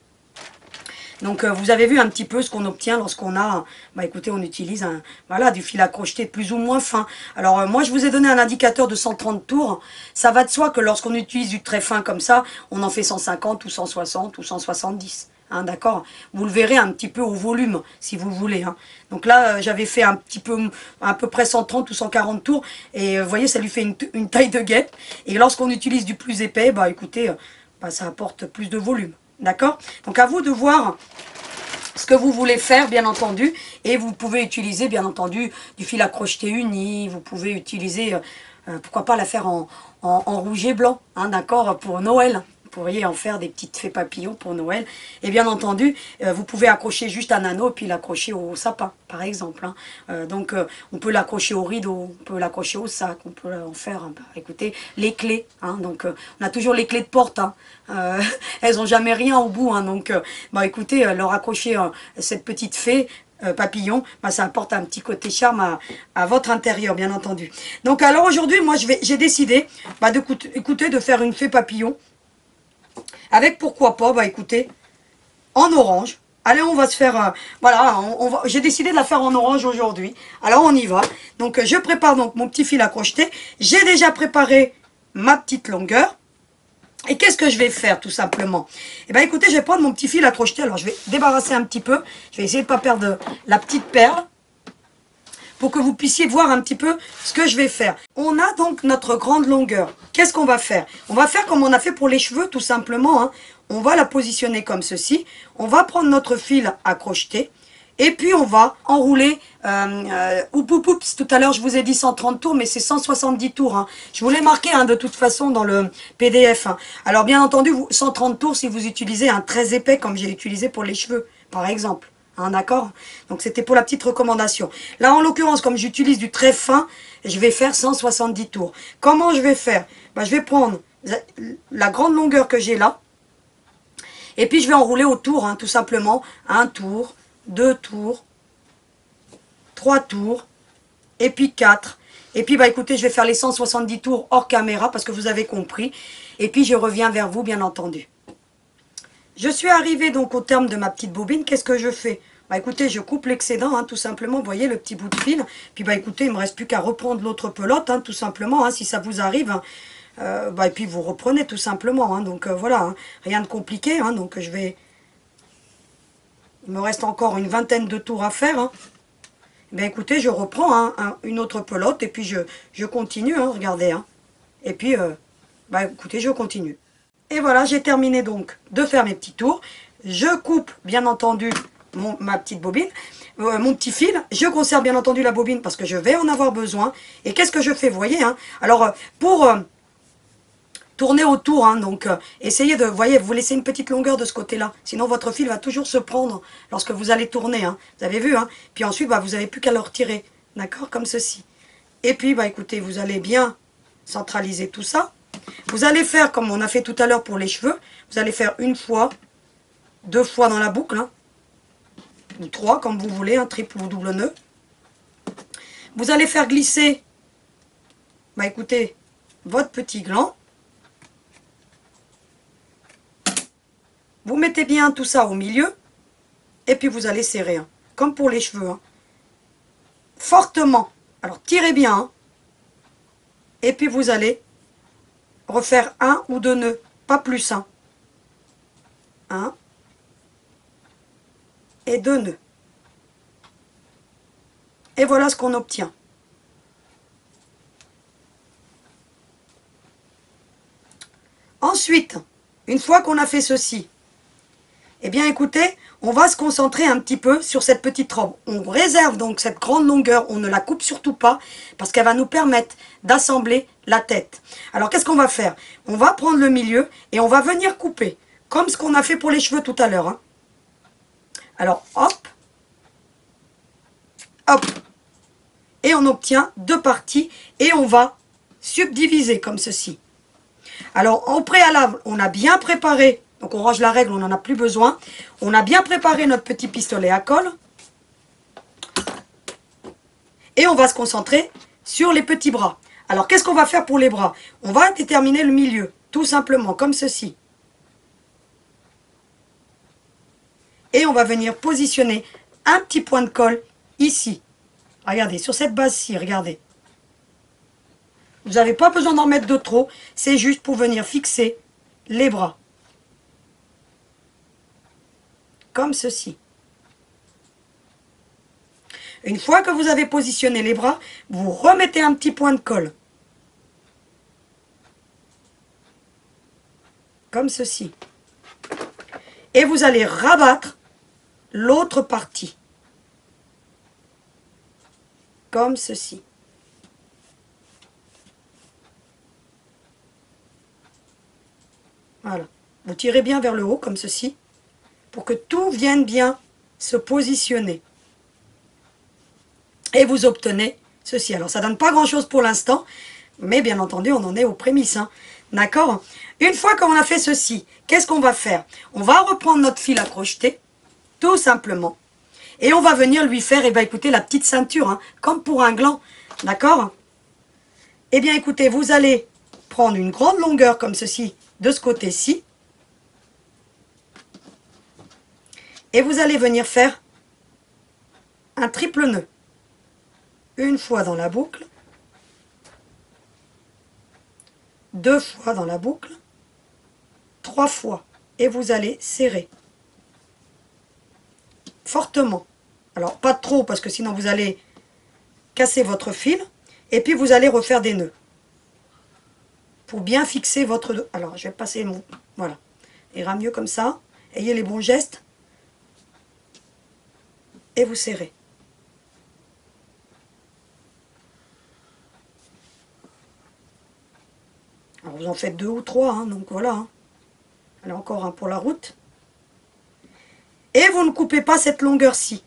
Donc vous avez vu un petit peu ce qu'on obtient lorsqu'on a, bah écoutez, on utilise voilà, du fil à crocheter plus ou moins fin. Alors moi je vous ai donné un indicateur de 130 tours. Ça va de soi que lorsqu'on utilise du très fin comme ça, on en fait 150 ou 160 ou 170. Hein, d'accord, vous le verrez un petit peu au volume si vous voulez. Hein. Donc là j'avais fait un petit peu, à peu près 130 ou 140 tours. Et vous voyez, ça lui fait une taille de guêpe. Et lorsqu'on utilise du plus épais, bah écoutez, bah, ça apporte plus de volume. D'accord? Donc à vous de voir ce que vous voulez faire, bien entendu. Et vous pouvez utiliser, bien entendu, du fil à crocheter uni. Vous pouvez utiliser, pourquoi pas la faire en rouge et blanc, hein, d'accord, pour Noël. Vous pourriez en faire des petites fées papillons pour Noël. Et bien entendu, vous pouvez accrocher juste un anneau et puis l'accrocher au sapin, par exemple. Hein. Donc, on peut l'accrocher au rideau, on peut l'accrocher au sac, on peut en faire, bah, écoutez, les clés. Hein. Donc, on a toujours les clés de porte. Hein. Elles n'ont jamais rien au bout. Hein. Donc, bah, écoutez, leur accrocher cette petite fée, papillon, bah, ça apporte un petit côté charme à votre intérieur, bien entendu. Donc, alors aujourd'hui, moi, j'ai décidé bah, de faire une fée papillon. Avec pourquoi pas, bah écoutez, en orange. Allez, on va se faire, voilà, j'ai décidé de la faire en orange aujourd'hui. Alors on y va. Donc je prépare donc mon petit fil à crocheter. J'ai déjà préparé ma petite longueur. Et qu'est-ce que je vais faire tout simplement? Eh bien écoutez, je vais prendre mon petit fil à crocheter. Alors je vais débarrasser un petit peu. Je vais essayer de ne pas perdre la petite perle, pour que vous puissiez voir un petit peu ce que je vais faire. On a donc notre grande longueur. Qu'est-ce qu'on va faire? On va faire comme on a fait pour les cheveux, tout simplement. Hein. On va la positionner comme ceci. On va prendre notre fil à crocheter. Et puis on va enrouler, oups, tout à l'heure je vous ai dit 130 tours, mais c'est 170 tours. Hein. Je vous l'ai marqué hein, de toute façon dans le PDF. Hein. Alors bien entendu, 130 tours si vous utilisez un très épais comme j'ai utilisé pour les cheveux, par exemple. Hein, d'accord? Donc c'était pour la petite recommandation. Là en l'occurrence, comme j'utilise du très fin, je vais faire 170 tours. Comment je vais faire? Ben, je vais prendre la grande longueur que j'ai là, et puis je vais enrouler autour, hein, tout simplement. Un tour, 2 tours, 3 tours, et puis 4. Et puis bah écoutez, je vais faire les 170 tours hors caméra, parce que vous avez compris. Et puis je reviens vers vous, bien entendu. Je suis arrivée donc au terme de ma petite bobine. Qu'est-ce que je fais? Bah écoutez, je coupe l'excédent, hein, tout simplement. Vous voyez le petit bout de fil. Puis bah écoutez, il ne me reste plus qu'à reprendre l'autre pelote, hein, tout simplement, hein, si ça vous arrive. Hein. Bah, et puis vous reprenez tout simplement. Hein, donc voilà, hein, rien de compliqué. Hein, donc je vais... Il me reste encore une vingtaine de tours à faire. Hein. Bien écoutez, je reprends hein, une autre pelote et puis je continue, hein, regardez. Hein. Et puis, bah écoutez, je continue. Et voilà, j'ai terminé donc de faire mes petits tours. Je coupe, bien entendu, ma petite bobine, mon petit fil. Je conserve, bien entendu, la bobine parce que je vais en avoir besoin. Et qu'est-ce que je fais, vous voyez hein. Alors, pour tourner autour, hein, donc essayez de, vous voyez, vous laissez une petite longueur de ce côté-là. Sinon, votre fil va toujours se prendre lorsque vous allez tourner. Hein. Vous avez vu, hein. Puis ensuite, bah, vous n'avez plus qu'à le retirer. D'accord, comme ceci. Et puis, bah, écoutez, vous allez bien centraliser tout ça. Vous allez faire comme on a fait tout à l'heure pour les cheveux. Vous allez faire une fois, 2 fois dans la boucle, hein, ou 3 comme vous voulez, un triple ou double nœud. Vous allez faire glisser, bah écoutez, votre petit gland. Vous mettez bien tout ça au milieu, et puis vous allez serrer, hein, comme pour les cheveux. Hein. Fortement. Alors tirez bien, hein, et puis vous allez refaire 1 ou 2 nœuds, pas plus. Hein. 1 et 2 nœuds. Et voilà ce qu'on obtient. Ensuite, une fois qu'on a fait ceci, eh bien écoutez, on va se concentrer un petit peu sur cette petite robe. On réserve donc cette grande longueur, on ne la coupe surtout pas, parce qu'elle va nous permettre d'assembler la tête. Alors qu'est-ce qu'on va faire? On va prendre le milieu et on va venir couper, comme ce qu'on a fait pour les cheveux tout à l'heure. Hein. Alors hop, hop, et on obtient deux parties et on va subdiviser comme ceci. Alors au préalable, on a bien préparé, donc on range la règle, on n'en a plus besoin. On a bien préparé notre petit pistolet à colle. Et on va se concentrer sur les petits bras. Alors qu'est-ce qu'on va faire pour les bras? On va déterminer le milieu, tout simplement, comme ceci. Et on va venir positionner un petit point de colle ici. Regardez, sur cette base-ci, regardez. Vous n'avez pas besoin d'en mettre de trop, c'est juste pour venir fixer les bras. Comme ceci. Une fois que vous avez positionné les bras, vous remettez un petit point de colle. Comme ceci. Et vous allez rabattre l'autre partie. Comme ceci. Voilà. Vous tirez bien vers le haut, comme ceci, pour que tout vienne bien se positionner. Et vous obtenez ceci. Alors, ça ne donne pas grand-chose pour l'instant, mais bien entendu, on en est aux prémices. Hein. D'accord? Une fois qu'on a fait ceci, qu'est-ce qu'on va faire? On va reprendre notre fil à crocheter, tout simplement. Et on va venir lui faire, eh bien, écoutez, la petite ceinture, hein, comme pour un gland. D'accord? Eh bien, écoutez, vous allez prendre une grande longueur comme ceci, de ce côté-ci. Et vous allez venir faire un triple nœud. Une fois dans la boucle. Deux fois dans la boucle. Trois fois. Et vous allez serrer. Fortement. Alors, pas trop, parce que sinon vous allez casser votre fil. Et puis, vous allez refaire des nœuds. Pour bien fixer votre... Alors, je vais passer mon... Voilà. Il ira mieux comme ça. Ayez les bons gestes. Et vous serrez. Alors, vous en faites 2 ou 3, hein, donc voilà. Hein. Allez, encore un pour la route. Et vous ne coupez pas cette longueur-ci.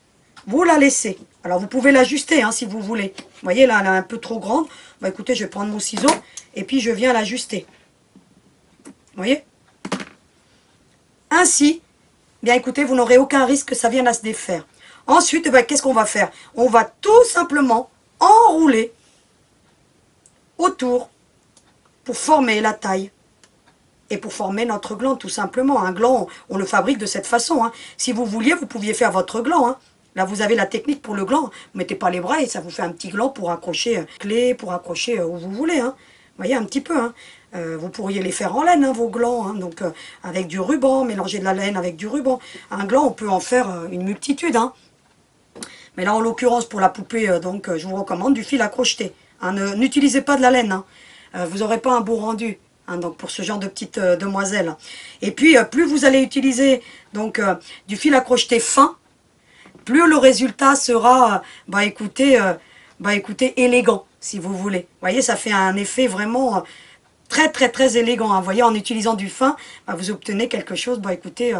Vous la laissez. Alors, vous pouvez l'ajuster, hein, si vous voulez. Vous voyez, là, elle est un peu trop grande. Bah, écoutez, je vais prendre mon ciseau et puis je viens l'ajuster. Vous voyez? Ainsi, bien écoutez, vous n'aurez aucun risque que ça vienne à se défaire. Ensuite, ben, qu'est-ce qu'on va faire? On va tout simplement enrouler autour pour former la taille. Et pour former notre gland, tout simplement. Un gland, on le fabrique de cette façon. Hein. Si vous vouliez, vous pouviez faire votre gland. Hein. Là, vous avez la technique pour le gland. Vous ne mettez pas les bras et ça vous fait un petit gland pour accrocher clé, pour accrocher où vous voulez. Hein. Vous voyez, un petit peu. Hein. Vous pourriez les faire en laine, hein, vos glands. Hein. Donc, avec du ruban, mélanger de la laine avec du ruban. Un gland, on peut en faire une multitude. Hein. Mais là, en l'occurrence, pour la poupée, donc, je vous recommande du fil à crocheter. Hein. N'utilisez pas de la laine. Hein. Vous n'aurez pas un beau rendu. Hein, donc pour ce genre de petites demoiselles. Et puis, plus vous allez utiliser donc, du fil à crocheter fin, plus le résultat sera, écoutez, élégant, si vous voulez. Vous voyez, ça fait un effet vraiment très, très, très élégant. Hein. Vous voyez, en utilisant du fin, vous obtenez quelque chose, écoutez,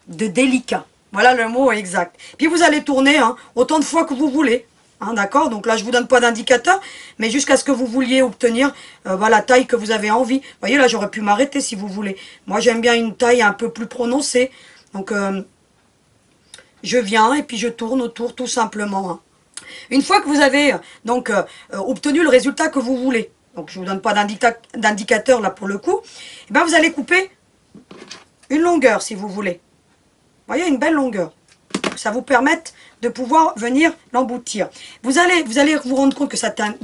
de délicat. Voilà le mot exact. Puis vous allez tourner hein, autant de fois que vous voulez. Hein, d'accord? Donc là, je ne vous donne pas d'indicateur, mais jusqu'à ce que vous vouliez obtenir la taille que vous avez envie. Vous voyez, là, j'aurais pu m'arrêter si vous voulez. Moi, j'aime bien une taille un peu plus prononcée. Donc, je viens et puis je tourne autour tout simplement. Hein. Une fois que vous avez donc obtenu le résultat que vous voulez, donc je ne vous donne pas d'indicateur là pour le coup, et vous allez couper une longueur si vous voulez. Vous voyez, une belle longueur. Ça vous permette de pouvoir venir l'emboutir. Vous allez vous rendre compte que ça tient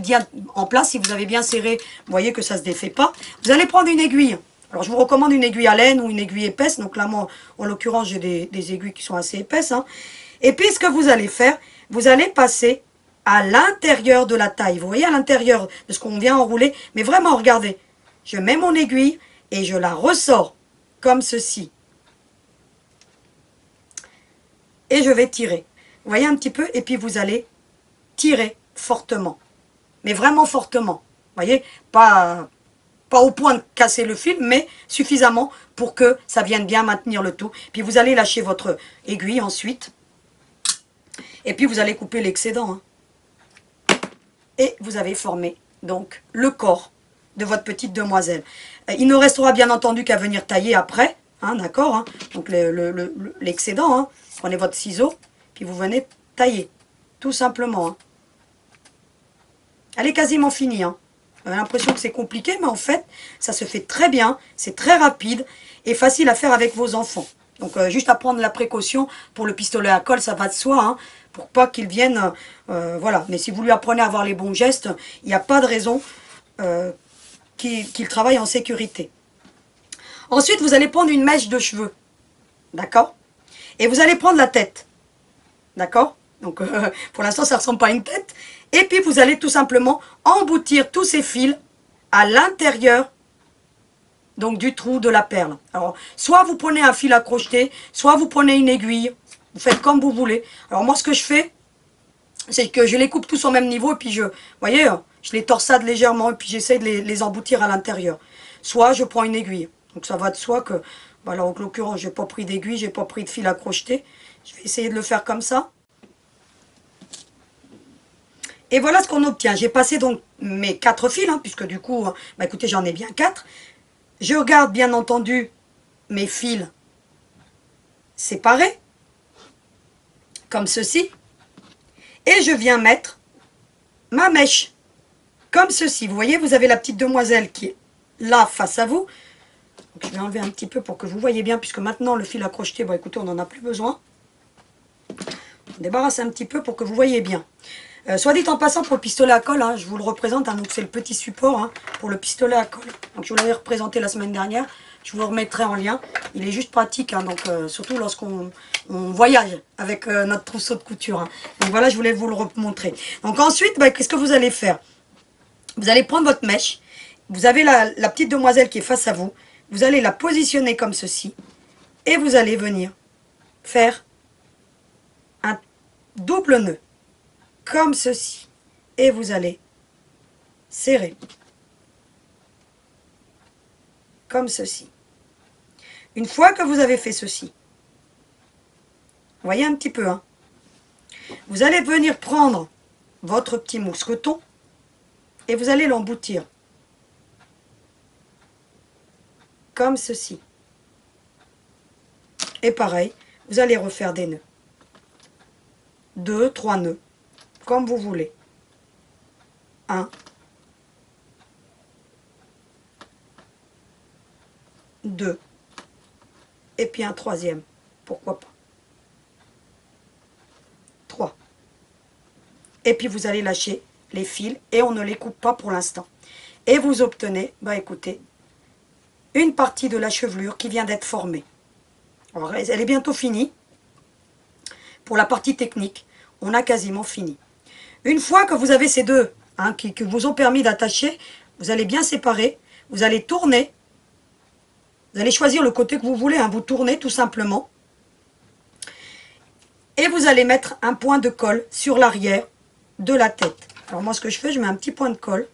en place. Si vous avez bien serré, vous voyez que ça ne se défait pas. Vous allez prendre une aiguille Alors je vous recommande une aiguille à laine ou une aiguille épaisse. Donc là, moi, en l'occurrence, j'ai des aiguilles qui sont assez épaisses. Hein. Et puis ce que vous allez faire, vous allez passer à l'intérieur de la taille. Vous voyez, à l'intérieur de ce qu'on vient enrouler. Mais vraiment, regardez. Je mets mon aiguille et je la ressors comme ceci. Et je vais tirer. Vous voyez un petit peu, et puis vous allez tirer fortement. Mais vraiment fortement. Vous voyez, pas au point de casser le fil, mais suffisamment pour que ça vienne bien maintenir le tout. Puis vous allez lâcher votre aiguille ensuite. Et puis vous allez couper l'excédent. Hein. Et vous avez formé donc le corps de votre petite demoiselle. Il ne restera bien entendu qu'à venir tailler après. Hein, d'accord, hein. Donc l'excédent, hein. Prenez votre ciseau, puis vous venez tailler. Tout simplement. Hein. Elle est quasiment finie. Hein. Vous avez l'impression que c'est compliqué, mais en fait, ça se fait très bien. C'est très rapide et facile à faire avec vos enfants. Donc, juste à prendre la précaution pour le pistolet à colle, ça va de soi. Hein, pour pas qu'il vienne... voilà. Mais si vous lui apprenez à avoir les bons gestes, il n'y a pas de raison qu'il travaille en sécurité. Ensuite, vous allez prendre une mèche de cheveux. D'accord? Et vous allez prendre la tête. D'accord? Donc, pour l'instant, ça ne ressemble pas à une tête. Et puis, vous allez tout simplement emboutir tous ces fils à l'intérieur donc du trou de la perle. Alors, soit vous prenez un fil à crocheter, soit vous prenez une aiguille. Vous faites comme vous voulez. Alors, moi, ce que je fais, c'est que je les coupe tous au même niveau. Et puis, vous voyez, je les torsade légèrement. Et puis, j'essaie de les emboutir à l'intérieur. Soit je prends une aiguille. Donc, ça va de soi que... Voilà, en l'occurrence, je n'ai pas pris d'aiguille, je n'ai pas pris de fil à crocheter. Je vais essayer de le faire comme ça. Et voilà ce qu'on obtient. J'ai passé donc mes 4 fils, hein, puisque du coup, bah écoutez, j'en ai bien 4. Je regarde bien entendu mes fils séparés, comme ceci. Et je viens mettre ma mèche, comme ceci. Vous voyez, vous avez la petite demoiselle qui est là face à vous. Donc, je vais enlever un petit peu pour que vous voyez bien, puisque maintenant le fil à crocheter, bon écoutez, on n'en a plus besoin. On débarrasse un petit peu pour que vous voyez bien. Soit dit en passant, pour le pistolet à colle, hein, je vous le représente, hein, donc c'est le petit support hein, pour le pistolet à colle. Donc je vous l'avais représenté la semaine dernière, je vous le remettrai en lien. Il est juste pratique, hein, donc surtout lorsqu'on voyage avec notre trousseau de couture. Hein. Donc voilà, je voulais vous le remontrer. Donc ensuite, bah, qu'est-ce que vous allez faire? Vous allez prendre votre mèche, vous avez la petite demoiselle qui est face à vous, vous allez la positionner comme ceci, et vous allez venir faire un double nœud. Comme ceci. Et vous allez serrer. Comme ceci. Une fois que vous avez fait ceci, vous voyez un petit peu, hein, vous allez venir prendre votre petit mousqueton et vous allez l'emboutir. Comme ceci. Et pareil, vous allez refaire des nœuds. 2, 3 nœuds. Comme vous voulez. 1, 2, et puis un troisième, pourquoi pas. 3. Et puis vous allez lâcher les fils et on ne les coupe pas pour l'instant. Et vous obtenez, bah écoutez, une partie de la chevelure qui vient d'être formée. Alors, elle est bientôt finie. Pour la partie technique, on a quasiment fini. Une fois que vous avez ces deux hein, qui vous ont permis d'attacher, vous allez bien séparer, vous allez tourner, vous allez choisir le côté que vous voulez, hein, vous tournez tout simplement, et vous allez mettre un point de colle sur l'arrière de la tête. Alors moi ce que je fais, je mets un petit point de colle,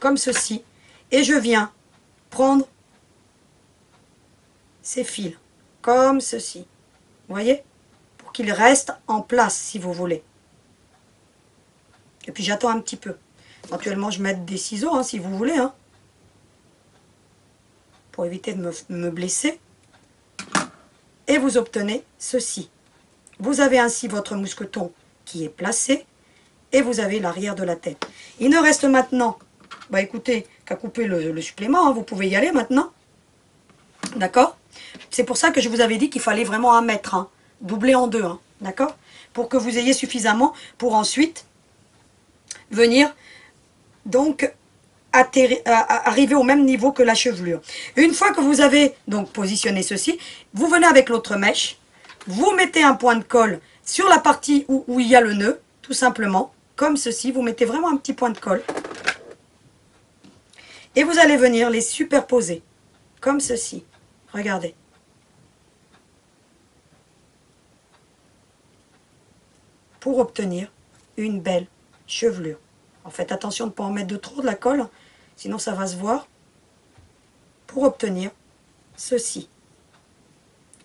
comme ceci, et je viens prendre ces fils, comme ceci, vous voyez, pour qu'ils restent en place si vous voulez. Et puis j'attends un petit peu. Éventuellement, je mets des ciseaux, hein, si vous voulez. Hein, pour éviter de me blesser. Et vous obtenez ceci. Vous avez ainsi votre mousqueton qui est placé. Et vous avez l'arrière de la tête. Il ne reste maintenant, bah écoutez, qu'à couper le supplément. Hein, vous pouvez y aller maintenant. D'accord? C'est pour ça que je vous avais dit qu'il fallait vraiment 1 mètre. Hein, doubler en 2. Hein, d'accord? Pour que vous ayez suffisamment pour ensuite venir donc arriver au même niveau que la chevelure. Une fois que vous avez donc positionné ceci, vous venez avec l'autre mèche, vous mettez un point de colle sur la partie où il y a le nœud, tout simplement, comme ceci. Vous mettez vraiment un petit point de colle. Et vous allez venir les superposer, comme ceci. Regardez. Pour obtenir une belle chevelure. En fait, attention de ne pas en mettre de trop de la colle, sinon ça va se voir. Pour obtenir ceci.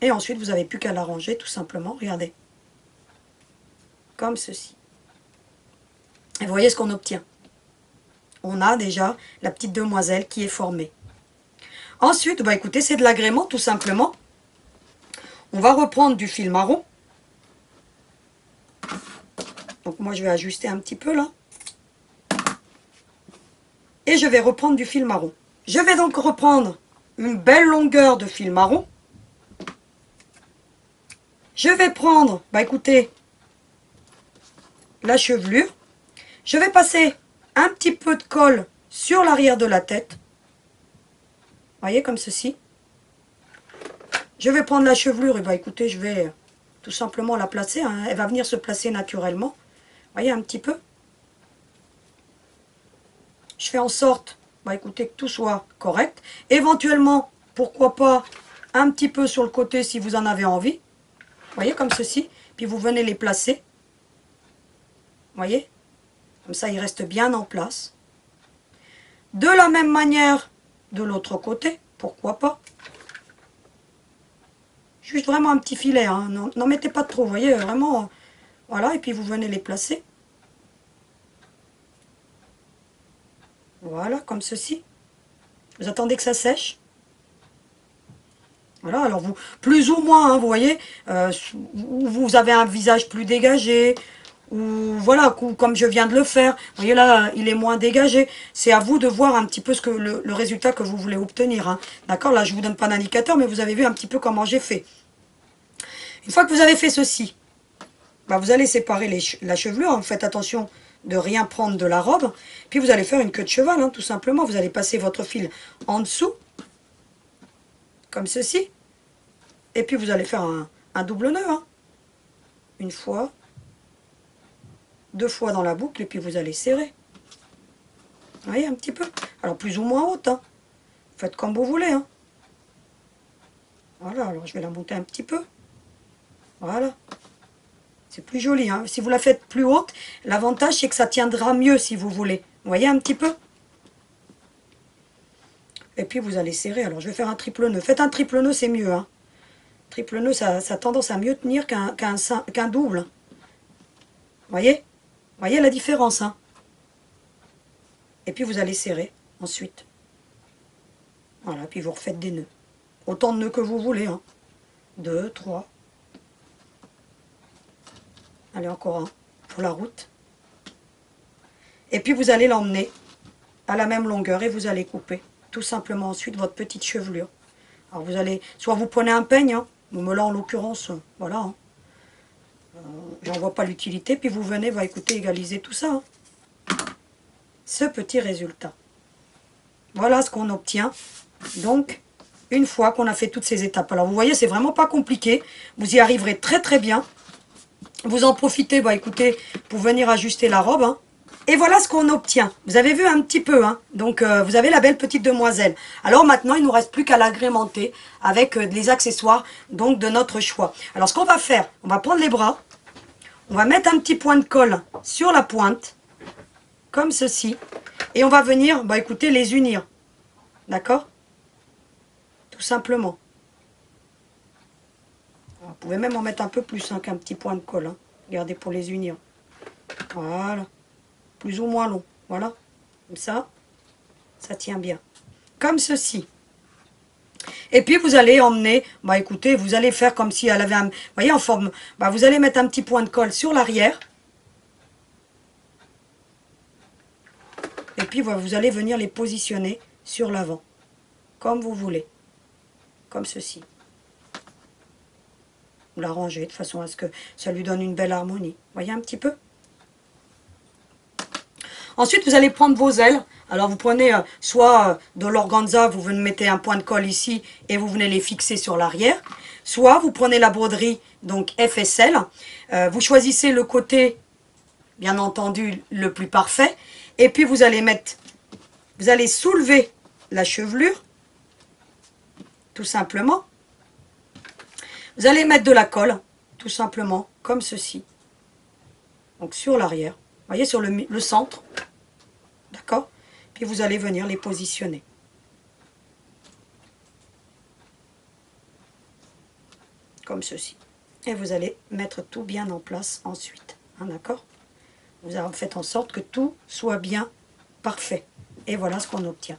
Et ensuite, vous n'avez plus qu'à l'arranger, tout simplement. Regardez. Comme ceci. Et vous voyez ce qu'on obtient. On a déjà la petite demoiselle qui est formée. Ensuite, bah écoutez, c'est de l'agrément, tout simplement. On va reprendre du fil marron. Donc moi, je vais ajuster un petit peu là. Et je vais reprendre du fil marron. Je vais donc reprendre une belle longueur de fil marron. Je vais prendre, bah écoutez, la chevelure. Je vais passer un petit peu de colle sur l'arrière de la tête. Vous voyez, comme ceci. Je vais prendre la chevelure et bah écoutez, je vais tout simplement la placer. Hein. Elle va venir se placer naturellement. Vous voyez, un petit peu. Je fais en sorte, bah écoutez, que tout soit correct. Éventuellement, pourquoi pas, un petit peu sur le côté si vous en avez envie. Vous voyez, comme ceci. Puis vous venez les placer. Vous voyez? Comme ça, ils restent bien en place. De la même manière, de l'autre côté, pourquoi pas. Juste vraiment un petit filet, hein. N'en mettez pas trop, vous voyez, vraiment. Voilà, et puis vous venez les placer. Voilà, comme ceci. Vous attendez que ça sèche. Voilà, alors vous, plus ou moins, hein, vous voyez, vous avez un visage plus dégagé, ou voilà, comme je viens de le faire. Vous voyez là, il est moins dégagé. C'est à vous de voir un petit peu ce que le résultat que vous voulez obtenir. Hein. D'accord, là je vous donne pas d'indicateur, mais vous avez vu un petit peu comment j'ai fait. Une fois que vous avez fait ceci, bah, vous allez séparer la chevelure. Hein, faites attention de rien prendre de la robe. Puis vous allez faire une queue de cheval, hein, tout simplement. Vous allez passer votre fil en dessous, comme ceci. Et puis vous allez faire un double nœud. Hein. Une fois, deux fois dans la boucle, et puis vous allez serrer. Vous voyez, un petit peu. Alors plus ou moins haute. Hein. Faites comme vous voulez. Hein. Voilà, alors je vais la monter un petit peu. Voilà. C'est plus joli. Hein. Si vous la faites plus haute, l'avantage c'est que ça tiendra mieux si vous voulez. Vous voyez un petit peu. Et puis vous allez serrer. Alors je vais faire un triple nœud. Faites un triple nœud, c'est mieux. Hein. Triple nœud, ça a tendance à mieux tenir qu'un double. Vous voyez? Vous voyez la différence, hein? Et puis vous allez serrer ensuite. Voilà, puis vous refaites des nœuds. Autant de nœuds que vous voulez, hein. 2, 3. Allez, encore un pour la route. Et puis vous allez l'emmener à la même longueur et vous allez couper tout simplement ensuite votre petite chevelure. Alors vous allez, soit vous prenez un peigne, hein, mais là en l'occurrence, voilà. Hein. J'en vois pas l'utilité, puis vous venez, va écouter, égaliser tout ça. Hein. Ce petit résultat. Voilà ce qu'on obtient. Donc, une fois qu'on a fait toutes ces étapes. Alors vous voyez, c'est vraiment pas compliqué. Vous y arriverez très très bien. Vous en profitez, bah écoutez, pour venir ajuster la robe. Hein. Et voilà ce qu'on obtient. Vous avez vu un petit peu. Hein. Donc vous avez la belle petite demoiselle. Alors maintenant, il ne nous reste plus qu'à l'agrémenter avec les accessoires donc de notre choix. Alors ce qu'on va faire, on va prendre les bras. On va mettre un petit point de colle sur la pointe. Comme ceci. Et on va venir, bah écoutez, les unir. D'accord? Tout simplement. Vous pouvez même en mettre un peu plus hein, qu'un petit point de colle. Hein. Regardez pour les unir. Voilà. Plus ou moins long. Voilà. Comme ça. Ça tient bien. Comme ceci. Et puis vous allez emmener, bah écoutez, vous allez faire comme si elle avait un... Vous voyez, en forme... Bah vous allez mettre un petit point de colle sur l'arrière. Et puis vous allez venir les positionner sur l'avant. Comme vous voulez. Comme ceci. Vous l'arrangez de façon à ce que ça lui donne une belle harmonie. Vous voyez un petit peu? Ensuite, vous allez prendre vos ailes. Alors, vous prenez soit de l'organza, vous mettez un point de colle ici et vous venez les fixer sur l'arrière. Soit vous prenez la broderie, donc FSL. Vous choisissez le côté, bien entendu, le plus parfait. Et puis, vous allez soulever la chevelure, tout simplement. Vous allez mettre de la colle, tout simplement, comme ceci. Donc, sur l'arrière. Vous voyez, sur le centre. D'accord? Puis vous allez venir les positionner. Comme ceci. Et vous allez mettre tout bien en place ensuite. Hein, d'accord? Vous faites en sorte que tout soit bien parfait. Et voilà ce qu'on obtient.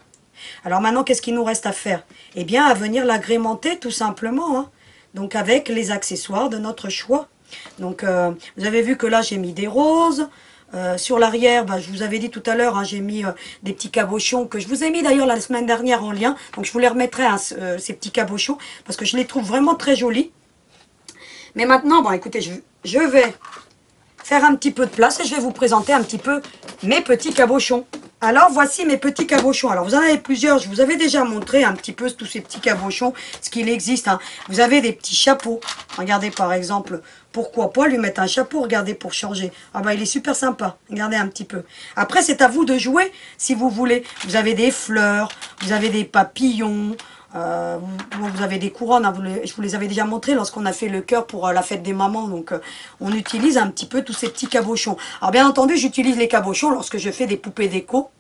Alors maintenant, qu'est-ce qu'il nous reste à faire? Eh bien, à venir l'agrémenter tout simplement. Hein. Donc avec les accessoires de notre choix. Donc vous avez vu que là, j'ai mis des roses. Sur l'arrière, je vous avais dit tout à l'heure, hein, j'ai mis des petits cabochons que je vous ai mis d'ailleurs la semaine dernière en lien. Donc je vous les remettrai, hein, ces petits cabochons, parce que je les trouve vraiment très jolis. Mais maintenant, écoutez, je vais faire un petit peu de place et je vais vous présenter un petit peu mes petits cabochons. Alors voici mes petits cabochons. Alors vous en avez plusieurs, je vous avais déjà montré un petit peu tous ces petits cabochons, ce qu'il existe. Hein. Vous avez des petits chapeaux. Regardez par exemple, pourquoi pas lui mettre un chapeau, regardez pour changer. Ah il est super sympa, regardez un petit peu. Après c'est à vous de jouer si vous voulez. Vous avez des fleurs, vous avez des papillons, vous avez des couronnes, hein, je vous les avais déjà montré lorsqu'on a fait le cœur pour la fête des mamans. Donc on utilise un petit peu tous ces petits cabochons. Alors bien entendu j'utilise les cabochons lorsque je fais des poupées déco.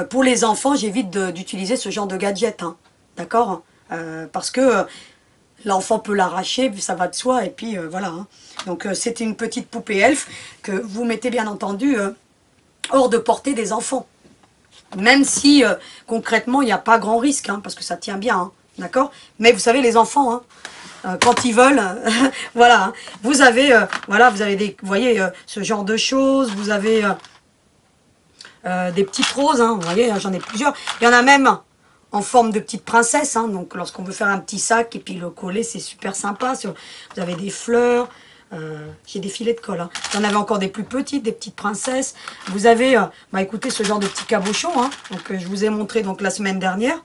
Pour les enfants j'évite d'utiliser ce genre de gadget, hein, d'accord, parce que l'enfant peut l'arracher, ça va de soi, et puis voilà. Hein. Donc c'est une petite poupée elfe que vous mettez bien entendu hors de portée des enfants. Même si concrètement il n'y a pas grand risque, hein, parce que ça tient bien, hein, d'accord. Mais vous savez les enfants, hein, quand ils veulent, voilà. Hein, vous avez des, vous voyez ce genre de choses. Vous avez des petites roses, hein, vous voyez, j'en ai plusieurs. Il y en a même en forme de petite princesse, hein, donc lorsqu'on veut faire un petit sac et puis le coller, c'est super sympa. Vous avez des fleurs. J'ai des filets de colle. Hein. J'en avais encore des plus petites, des petites princesses. Vous avez, écoutez, ce genre de petits cabochons. Hein, donc, je vous ai montré donc la semaine dernière.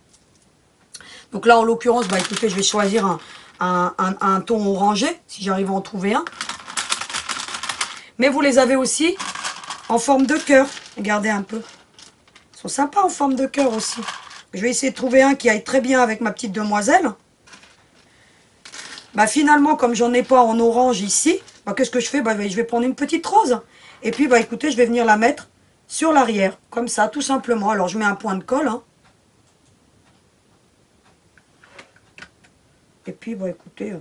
Donc là, en l'occurrence, écoutez, je vais choisir un ton orangé, si j'arrive à en trouver un. Mais vous les avez aussi en forme de cœur. Regardez un peu. Ils sont sympas en forme de cœur aussi. Je vais essayer de trouver un qui aille très bien avec ma petite demoiselle. Finalement, comme j'en ai pas en orange ici, qu'est-ce que je fais? Je vais prendre une petite rose. Et puis, écoutez, je vais venir la mettre sur l'arrière. Comme ça, tout simplement. Alors, je mets un point de colle. Hein. Et puis, écoutez,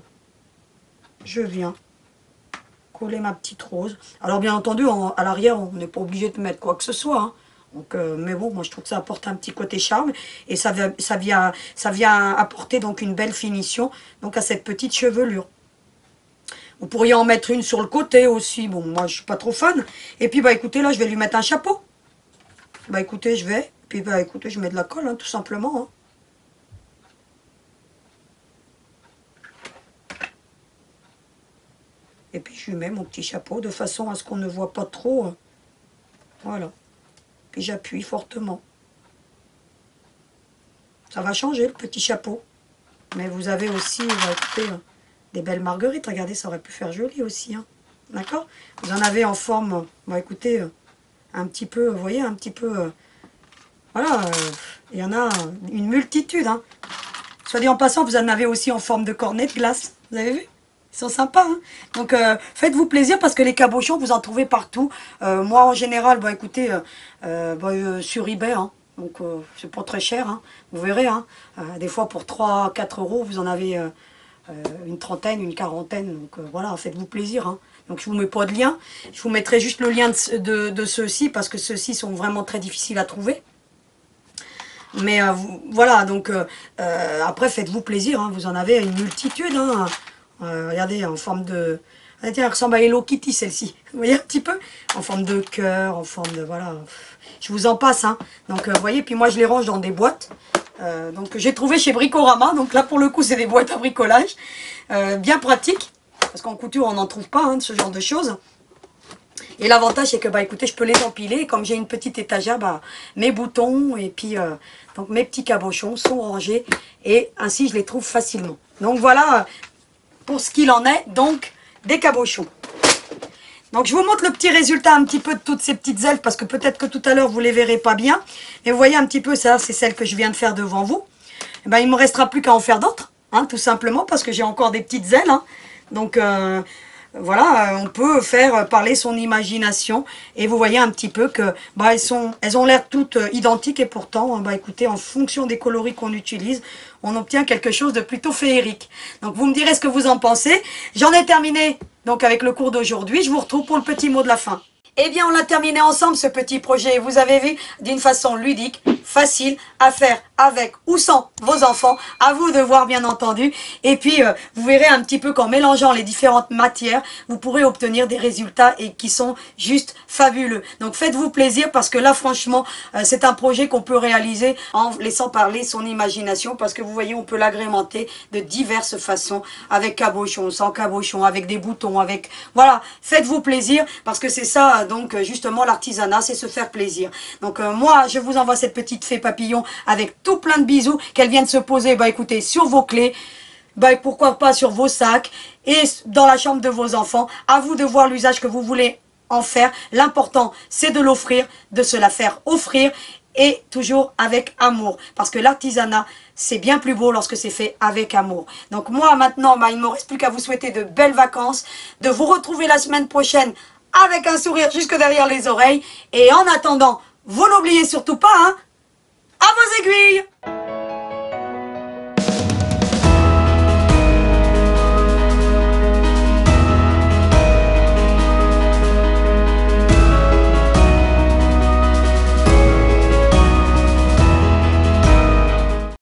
je viens coller ma petite rose. Alors, bien entendu, à l'arrière, on n'est pas obligé de mettre quoi que ce soit. Hein. Donc, mais bon, moi je trouve que ça apporte un petit côté charme et ça vient apporter donc une belle finition donc à cette petite chevelure. Vous pourriez en mettre une sur le côté aussi. Bon, moi je suis pas trop fan. Et puis écoutez, là je vais lui mettre un chapeau. Écoutez, écoutez, je mets de la colle, hein, tout simplement. Hein. Et puis je lui mets mon petit chapeau de façon à ce qu'on ne voit pas trop. Voilà. Puis j'appuie fortement. Ça va changer le petit chapeau. Mais vous avez aussi, écoutez, des belles marguerites. Regardez, ça aurait pu faire joli aussi. Hein. D'accord? Vous en avez en forme, écoutez, un petit peu, vous voyez, un petit peu... voilà, il y en a une multitude. Hein. Soit dit en passant, vous en avez aussi en forme de cornet de glace. Vous avez vu? Ils sont sympas. Hein. Donc, faites-vous plaisir parce que les cabochons, vous en trouvez partout. Moi, en général, écoutez, sur eBay, hein. Donc c'est pas très cher, hein. Vous verrez. Hein. Des fois, pour 3-4 euros, vous en avez une trentaine, une quarantaine. Donc voilà, faites-vous plaisir. Hein. Donc je vous mets pas de lien. Je vous mettrai juste le lien de ceux-ci parce que ceux-ci sont vraiment très difficiles à trouver. Mais voilà, donc après, faites-vous plaisir. Hein. Vous en avez une multitude. Hein. Regardez, en forme de... Elle ressemble à Hello Kitty, celle-ci. Vous voyez un petit peu? En forme de cœur, en forme de... Voilà. Je vous en passe. Hein. Donc, vous voyez, puis moi, je les range dans des boîtes. Donc, j'ai trouvé chez Bricorama. Donc là, pour le coup, c'est des boîtes à bricolage. Bien pratiques. Parce qu'en couture, on n'en trouve pas, hein, de ce genre de choses. Et l'avantage, c'est que, bah, écoutez, je peux les empiler. Et comme j'ai une petite étagère, bah, mes boutons et puis donc mes petits cabochons sont rangés. Et ainsi, je les trouve facilement. Donc voilà pour ce qu'il en est, donc, des cabochons. Donc je vous montre le petit résultat un petit peu de toutes ces petites ailes parce que peut-être que tout à l'heure vous les verrez pas bien. Et vous voyez un petit peu, ça c'est celle que je viens de faire devant vous. Et ben, il me restera plus qu'à en faire d'autres, hein, tout simplement parce que j'ai encore des petites ailes. Hein. Donc voilà, on peut faire parler son imagination. Et vous voyez un petit peu que bah, elles ont l'air toutes identiques et pourtant, bah, écoutez, en fonction des coloris qu'on utilise, on obtient quelque chose de plutôt féerique. Donc vous me direz ce que vous en pensez. J'en ai terminé donc avec le cours d'aujourd'hui. Je vous retrouve pour le petit mot de la fin. Eh bien, on l'a terminé ensemble ce petit projet. Vous avez vu, d'une façon ludique, facile à faire avec ou sans vos enfants. À vous de voir, bien entendu. Et puis, vous verrez un petit peu qu'en mélangeant les différentes matières, vous pourrez obtenir des résultats et qui sont juste fabuleux. Donc, faites-vous plaisir parce que là, franchement, c'est un projet qu'on peut réaliser en laissant parler son imagination parce que vous voyez, on peut l'agrémenter de diverses façons avec cabochon, sans cabochon, avec des boutons, avec... Voilà, faites-vous plaisir parce que c'est ça, donc, justement, l'artisanat, c'est se faire plaisir. Donc, moi, je vous envoie cette petite fée papillon avec tout plein de bisous, qu'elle vienne se poser, bah écoutez, sur vos clés, bah pourquoi pas sur vos sacs et dans la chambre de vos enfants. À vous de voir l'usage que vous voulez en faire. L'important, c'est de l'offrir, de se la faire offrir et toujours avec amour. Parce que l'artisanat, c'est bien plus beau lorsque c'est fait avec amour. Donc moi, maintenant, bah, il ne me reste plus qu'à vous souhaiter de belles vacances, de vous retrouver la semaine prochaine avec un sourire jusque derrière les oreilles. Et en attendant, vous n'oubliez surtout pas, hein, à vos aiguilles!